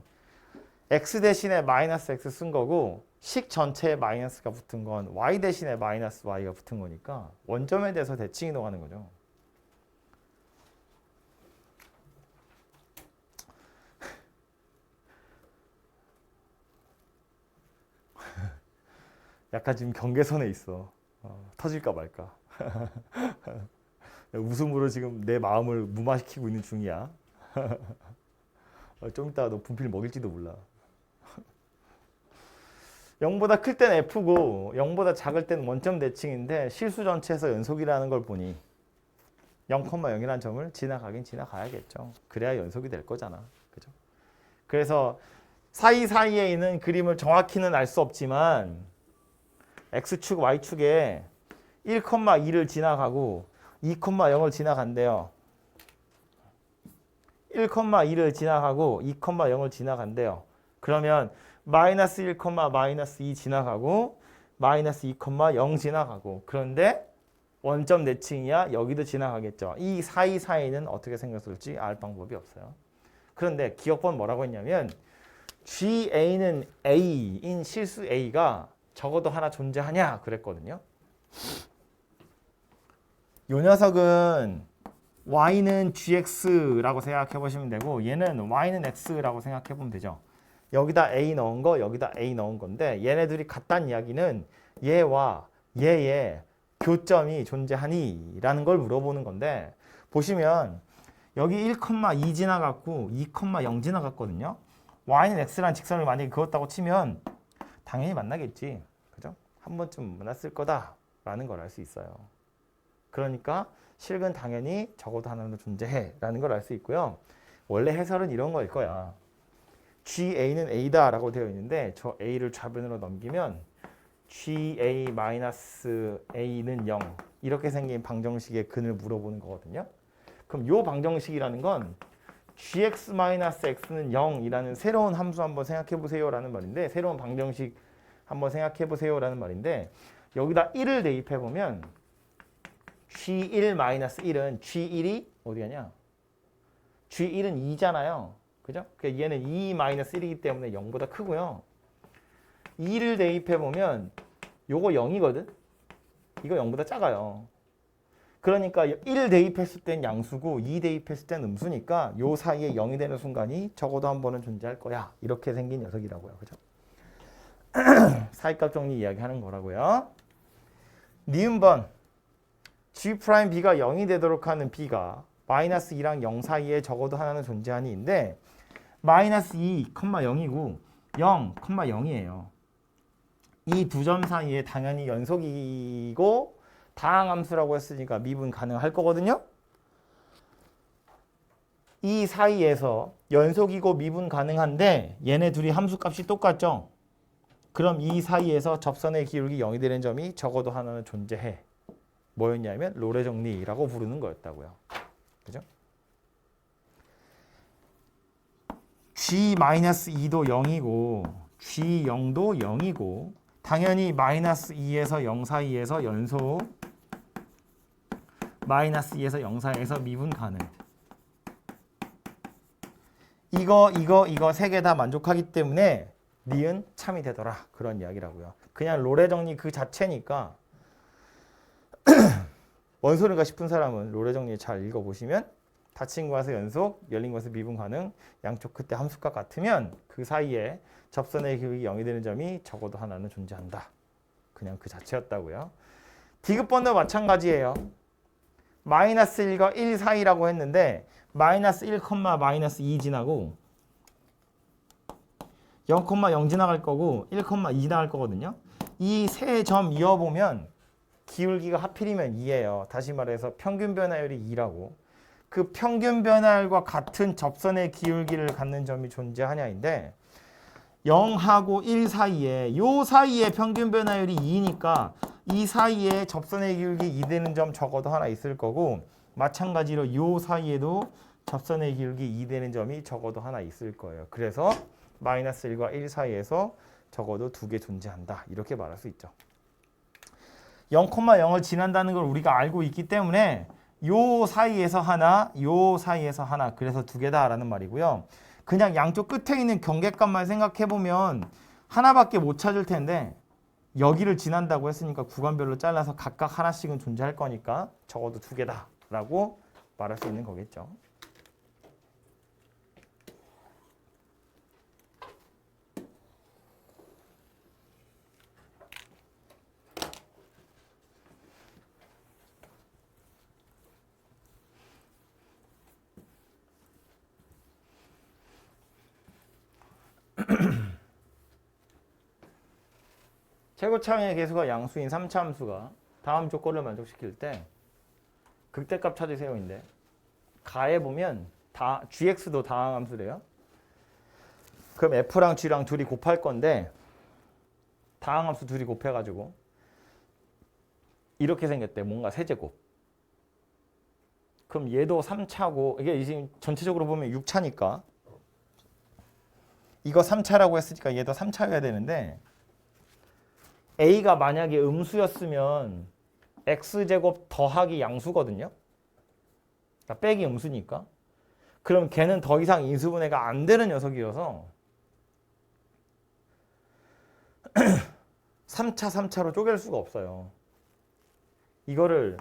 x 대신에 마이너스 x 쓴 거고 식 전체에 마이너스가 붙은 건 y 대신에 마이너스 y가 붙은 거니까 원점에 대해서 대칭 이동하는 거죠. 약간 지금 경계선에 있어. 터질까 말까. 웃음으로 지금 내 마음을 무마시키고 있는 중이야. 좀 이따가 너 분필 먹일지도 몰라. 0보다 클 땐 F고 0보다 작을 땐 원점 대칭인데 실수 전체에서 연속이라는 걸 보니 0,0이라는 점을 지나가긴 지나가야겠죠. 그래야 연속이 될 거잖아. 그죠? 그래서 사이사이에 있는 그림을 정확히는 알 수 없지만 X축, Y축에 1,2를 지나가고 2,0을 지나간대요. 1,2를 지나가고 2,0을 지나간대요. 그러면 마이너스 1, 마이너스 2 지나가고 마이너스 2,0 지나가고 그런데 원점 내칭이야 여기도 지나가겠죠. 이 사이사이는 어떻게 생겼을지 알 방법이 없어요. 그런데 기억번 뭐라고 했냐면 GA는 A인 실수 A가 적어도 하나 존재하냐 그랬거든요. 요 녀석은 Y는 GX라고 생각해 보시면 되고 얘는 Y는 X라고 생각해 보면 되죠. 여기다 A 넣은 거 여기다 A 넣은 건데 얘네들이 같다는 이야기는 얘와 얘의 교점이 존재하니? 라는 걸 물어보는 건데 보시면 여기 1,2 지나갔고 2,0 지나갔거든요. Y는 X라는 직선을 만약에 그었다고 치면 당연히 만나겠지. 그죠? 한 번쯤 만났을 거다라는 걸 알 수 있어요. 그러니까 실근 당연히 적어도 하나는 존재해 라는 걸 알 수 있고요. 원래 해설은 이런 거일 거야. GA는 A다 라고 되어 있는데 저 A를 좌변으로 넘기면 GA-A는 0 이렇게 생긴 방정식의 근을 물어보는 거거든요. 그럼 이 방정식이라는 건 GX-X는 0이라는 새로운 함수 한번 생각해 보세요 라는 말인데 새로운 방정식 한번 생각해 보세요 라는 말인데 여기다 1을 대입해 보면 G1-1은 G1이 어디 가냐? G1은 2잖아요. 그죠? 그러니까 얘는 2-1이기 때문에 0보다 크고요. 2를 대입해 보면 요거 0이거든? 이거 0보다 작아요. 그러니까 1 대입했을 땐 양수고 2 대입했을 땐 음수니까 요 사이에 0이 되는 순간이 적어도 한 번은 존재할 거야. 이렇게 생긴 녀석이라고요. 그죠? 사이값 정리 이야기하는 거라고요. 니은번 G'B가 0이 되도록 하는 B가 마이너스 2랑 0 사이에 적어도 하나는 존재하니인데 마이너스 2, 0이고 0, 0이에요. 이 두 점 사이에 당연히 연속이고 다항함수라고 했으니까 미분 가능할 거거든요. 이 사이에서 연속이고 미분 가능한데 얘네 둘이 함수값이 똑같죠. 그럼 이 사이에서 접선의 기울기 0이 되는 점이 적어도 하나는 존재해. 뭐였냐면 로레 정리라고 부르는 거였다고요. 그죠? G-2도 0이고 G0도 0이고 당연히 마이너스 2에서 0 사이에서 연속 마이너스 2에서 0 사이에서 미분 가능. 이거 세 개 다 만족하기 때문에 니은 참이 되더라. 그런 이야기라고요. 그냥 로레 정리 그 자체니까 뭔 소린가 싶은 사람은 롤의 정리 잘 읽어보시면 닫힌 곳에서 연속, 열린 곳에서 미분 가능, 양쪽 끝에 함수값 같으면 그 사이에 접선의 기울기 0이 되는 점이 적어도 하나는 존재한다. 그냥 그 자체였다고요. 디귿번도 마찬가지예요. 마이너스 1과 1 사이라고 했는데 마이너스 1, 마이너스 2 지나고 0,0 지나갈 거고 1,2 지나갈 거거든요. 이 세 점 이어보면 기울기가 하필이면 2예요. 다시 말해서 평균 변화율이 2라고. 그 평균 변화율과 같은 접선의 기울기를 갖는 점이 존재하냐인데 0하고 1 사이에 요 사이에 평균 변화율이 2니까 이 사이에 접선의 기울기 2 되는 점 적어도 하나 있을 거고 마찬가지로 요 사이에도 접선의 기울기 2 되는 점이 적어도 하나 있을 거예요. 그래서 마이너스 1과 1 사이에서 적어도 2개 존재한다. 이렇게 말할 수 있죠. 0,0을 지난다는 걸 우리가 알고 있기 때문에 요 사이에서 하나, 요 사이에서 하나. 그래서 2개다 라는 말이고요. 그냥 양쪽 끝에 있는 경계값만 생각해보면 하나밖에 못 찾을 텐데 여기를 지난다고 했으니까 구간별로 잘라서 각각 하나씩은 존재할 거니까 적어도 2개다 라고 말할 수 있는 거겠죠. 최고차항의 개수가 양수인 3차 함수가 다음 조건을 만족시킬 때 극대값 찾으세요인데 가해보면 gx도 다항함수래요. 그럼 f랑 g랑 둘이 곱할 건데 다항함수 둘이 곱해가지고 이렇게 생겼대. 뭔가 세제곱. 그럼 얘도 3차고 이게 지금 전체적으로 보면 6차니까 이거 3차라고 했으니까 얘도 3차여야 되는데 a가 만약에 음수였으면 x제곱 더하기 양수거든요. 그러니까 빼기 음수니까. 그럼 걔는 더 이상 인수분해가 안 되는 녀석이어서 3차로 쪼갤 수가 없어요. 이거를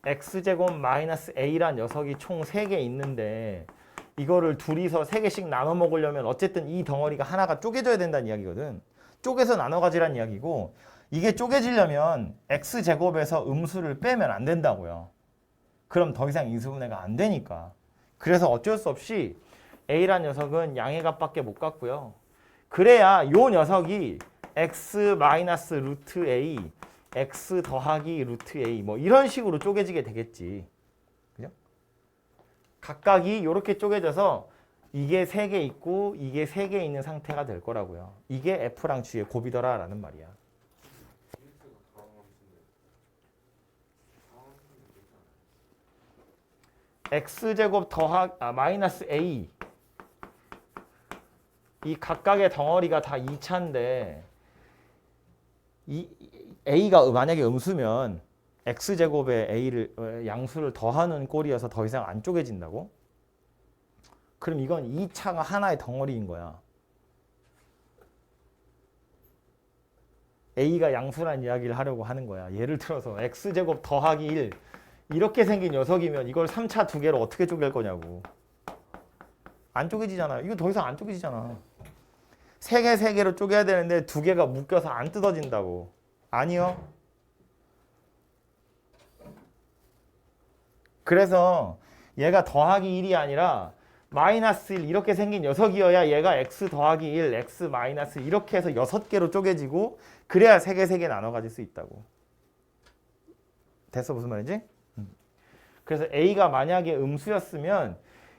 x제곱 마이너스 a란 녀석이 총 3개 있는데 이거를 둘이서 3개씩 나눠 먹으려면 어쨌든 이 덩어리가 하나가 쪼개져야 된다는 이야기거든. 쪼개서 나눠 가지란 이야기고 이게 쪼개지려면 x제곱에서 음수를 빼면 안 된다고요. 그럼 더 이상 인수분해가 안 되니까. 그래서 어쩔 수 없이 a란 녀석은 양의 값밖에 못 갖고요. 그래야 요 녀석이 x 마이너스 루트 a, x 더하기 루트 a 뭐 이런 식으로 쪼개지게 되겠지. 그죠? 각각이 이렇게 쪼개져서 이게 3개 있고 이게 3개 있는 상태가 될 거라고요. 이게 f랑 g의 곱이더라 라는 말이야. x제곱 마이너스 a 이 각각의 덩어리가 다 2차인데 이 a가 만약에 음수면 x제곱에 a를 양수를 더하는 꼴이어서 더 이상 안 쪼개진다고? 그럼 이건 2차가 하나의 덩어리인 거야. a가 양수란 이야기를 하려고 하는 거야. 예를 들어서 x제곱 더하기 1 이렇게 생긴 녀석이면 이걸 3차 2개로 어떻게 쪼갤 거냐고. 안 쪼개지잖아. 이거 더 이상 안 쪼개지잖아. 3개로 쪼개야 되는데 2개가 묶여서 안 뜯어진다고. 아니요. 그래서 얘가 더하기 1이 아니라 마이너스 1 이렇게 생긴 녀석이어야 얘가 x 더하기 1, x 마이너스 이렇게 해서 6개로 쪼개지고 그래야 3개 나눠 가질 수 있다고. 됐어? 무슨 말인지? 그래서 a가 만약에 음수였으면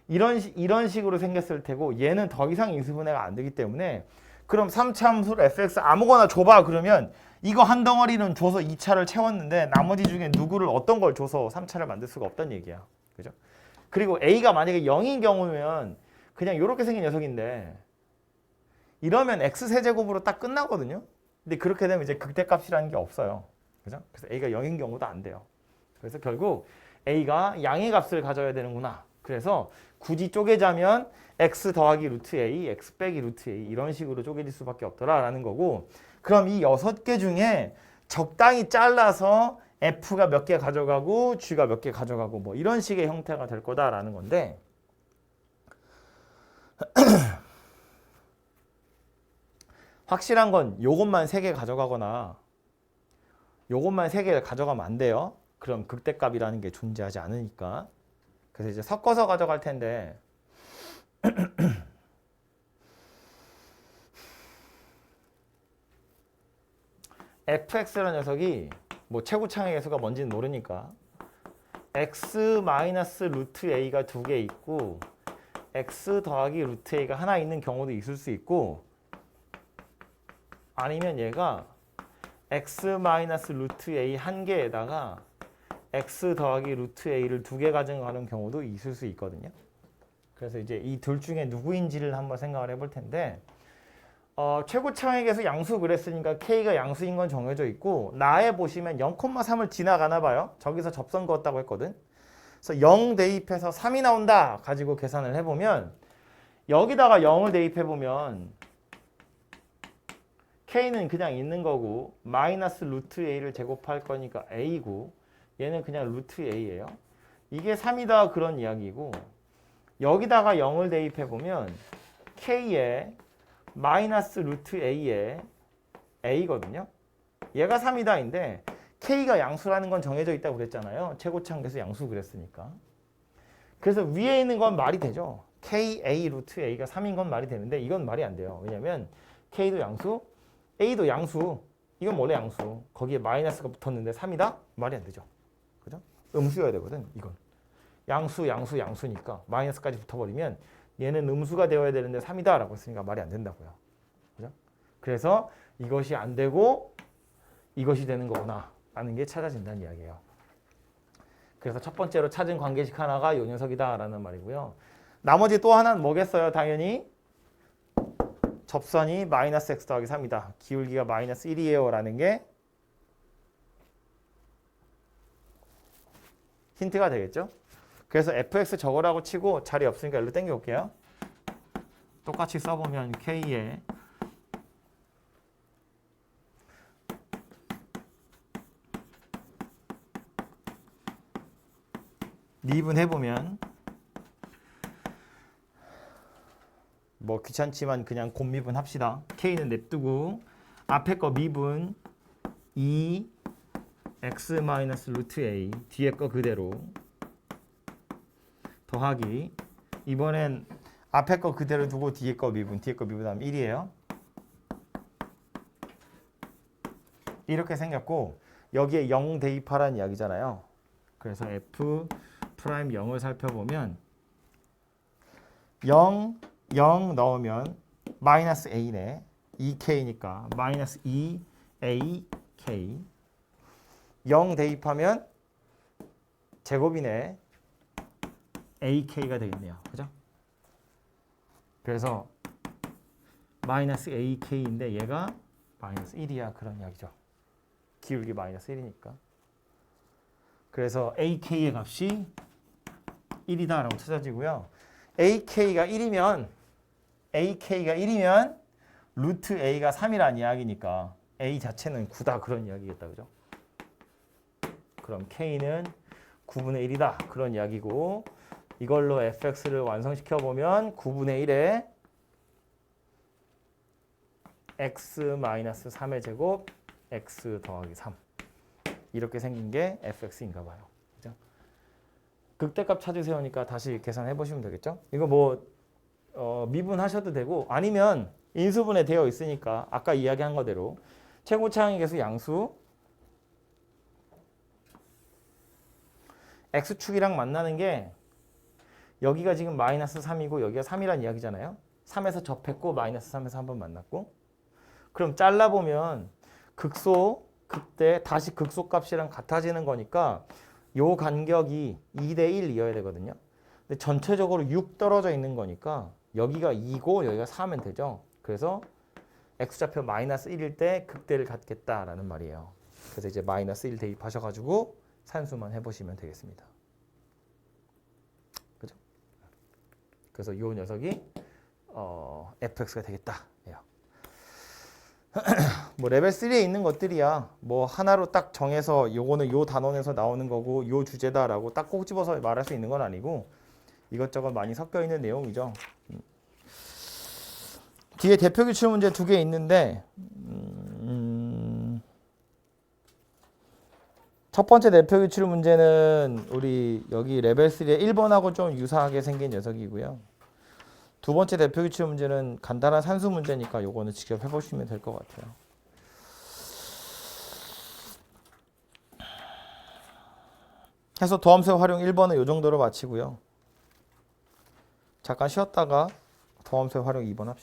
이런 식으로 생겼을 테고 얘는 더 이상 인수분해가 안 되기 때문에 그럼 3차 함수를 fx 아무거나 줘봐 그러면 이거 한 덩어리는 줘서 2차를 채웠는데 나머지 중에 누구를 어떤 걸 줘서 3차를 만들 수가 없다는 얘기야. 그죠? 그리고 a가 만약에 0인 경우면 그냥 이렇게 생긴 녀석인데 이러면 x세제곱으로 딱 끝나거든요. 근데 그렇게 되면 이제 극대값이라는 게 없어요. 그죠? 그래서 a가 0인 경우도 안 돼요. 그래서 결국 a가 양의 값을 가져야 되는구나. 그래서 굳이 쪼개자면 x 더하기 루트 a, x 빼기 루트 a 이런 식으로 쪼개질 수밖에 없더라라는 거고 그럼 이 6개 중에 적당히 잘라서 F가 몇 개 가져가고 G가 몇 개 가져가고 뭐 이런 식의 형태가 될 거다라는 건데 확실한 건 요것만 3개 가져가거나 요것만 3개를 가져가면 안 돼요. 그럼 극대값이라는 게 존재하지 않으니까. 그래서 이제 섞어서 가져갈 텐데 fx라는 녀석이 뭐 최고창의 개수가 뭔지는 모르니까 x 마이너스 루트 a가 2개 있고 x 더하기 루트 a가 하나 있는 경우도 있을 수 있고 아니면 얘가 x 마이너스 루트 a 1개에다가 x 더하기 루트 a를 2개 가져가는 경우도 있을 수 있거든요. 그래서 이제 이 둘 중에 누구인지를 한번 생각을 해볼 텐데 최고차항의 개수 양수 그랬으니까 k가 양수인 건 정해져 있고 나에 보시면 0,3을 지나가나 봐요. 저기서 접선 그었다고 했거든. 그래서 0 대입해서 3이 나온다 가지고 계산을 해보면 여기다가 0을 대입해보면 k는 그냥 있는 거고 마이너스 루트 a를 제곱할 거니까 a고 얘는 그냥 루트 a예요. 이게 3이다 그런 이야기고 여기다가 0을 대입해보면 k에 마이너스 루트 a에 a거든요. 얘가 3이다인데 k가 양수라는 건 정해져 있다고 그랬잖아요. 최고차항계수 양수 그랬으니까. 그래서 위에 있는 건 말이 되죠. k a 루트 a가 3인 건 말이 되는데 이건 말이 안 돼요. 왜냐면 k도 양수, a도 양수. 이건 원래 양수. 거기에 마이너스가 붙었는데 3이다? 말이 안 되죠. 그죠? 음수여야 되거든. 이건. 양수니까 마이너스까지 붙어버리면 얘는 음수가 되어야 되는데 3이다 라고 했으니까 말이 안 된다고요. 그죠? 그래서 이것이 안 되고 이것이 되는 거구나 라는 게 찾아진다는 이야기예요. 그래서 첫 번째로 찾은 관계식 하나가 이 녀석이다 라는 말이고요. 나머지 또 하나는 뭐겠어요? 당연히 접선이 마이너스 x 더하기 3이다. 기울기가 마이너스 1이에요 라는 게 힌트가 되겠죠? 그래서 fx 적으라고 치고 자리 없으니까 일로 당겨 올게요. 똑같이 써보면 k에 미분해보면 뭐 귀찮지만 그냥 곱미분 합시다. k는 냅두고 앞에 거 미분 2 x 마이너스 루트 a 뒤에 거 그대로 더하기 이번엔 앞에 거 그대로 두고 뒤에 거 미분하면 1이에요. 이렇게 생겼고 여기에 0 대입하라는 이야기잖아요. 그래서 f 프라임 0을 살펴보면 0 넣으면 마이너스 a네. 2k니까 마이너스 2ak 0 대입하면 제곱이네. ak가 되겠네요. 그죠? 그래서 마이너스 ak인데 얘가 마이너스 1이야. 그런 이야기죠. 기울기 마이너스 1이니까. 그래서 ak의 값이 1이다 라고 찾아지고요. ak가 1이면 루트 a가 3이란 이야기니까 a 자체는 9다 그런 이야기겠다. 그죠? 그럼 k는 9분의 1이다. 그런 이야기고 이걸로 fx를 완성시켜 보면 9분의 1에 x-3의 제곱 x 더하기 3 이렇게 생긴 게 fx인가 봐요. 그죠? 극대값 찾으세요니까 다시 계산해 보시면 되겠죠? 이거 뭐 미분하셔도 되고 아니면 인수분해 되어 있으니까 아까 이야기한 거대로 최고차항의 개수 양수 x축이랑 만나는 게 여기가 지금 마이너스 3이고 여기가 3이란 이야기잖아요. 3에서 접했고 마이너스 3에서 한번 만났고 그럼 잘라보면 극소, 극대, 다시 극소값이랑 같아지는 거니까 요 간격이 2대 1이어야 되거든요. 근데 전체적으로 6 떨어져 있는 거니까 여기가 2고 여기가 4면 되죠. 그래서 x좌표 마이너스 1일 때 극대를 갖겠다라는 말이에요. 그래서 이제 마이너스 1 대입하셔가지고 산수만 해보시면 되겠습니다. 그죠? 그래서 이 녀석이 fx가 되겠다. 뭐 레벨 3에 있는 것들이야. 뭐 하나로 딱 정해서 요거는 요 단원에서 나오는 거고 요 주제다라고 딱 꼭 집어서 말할 수 있는 건 아니고 이것저것 많이 섞여 있는 내용이죠. 뒤에 대표 기출 문제 2개 있는데 첫 번째 대표 기출 문제는 우리 여기 레벨 3의 1번하고 좀 유사하게 생긴 녀석이고요. 두 번째 대표 기출 문제는 간단한 산수 문제니까 요거는 직접 해보시면 될 것 같아요. 해서 도함수의 활용 1번은 요 정도로 마치고요. 잠깐 쉬었다가 도함수의 활용 2번 합시다.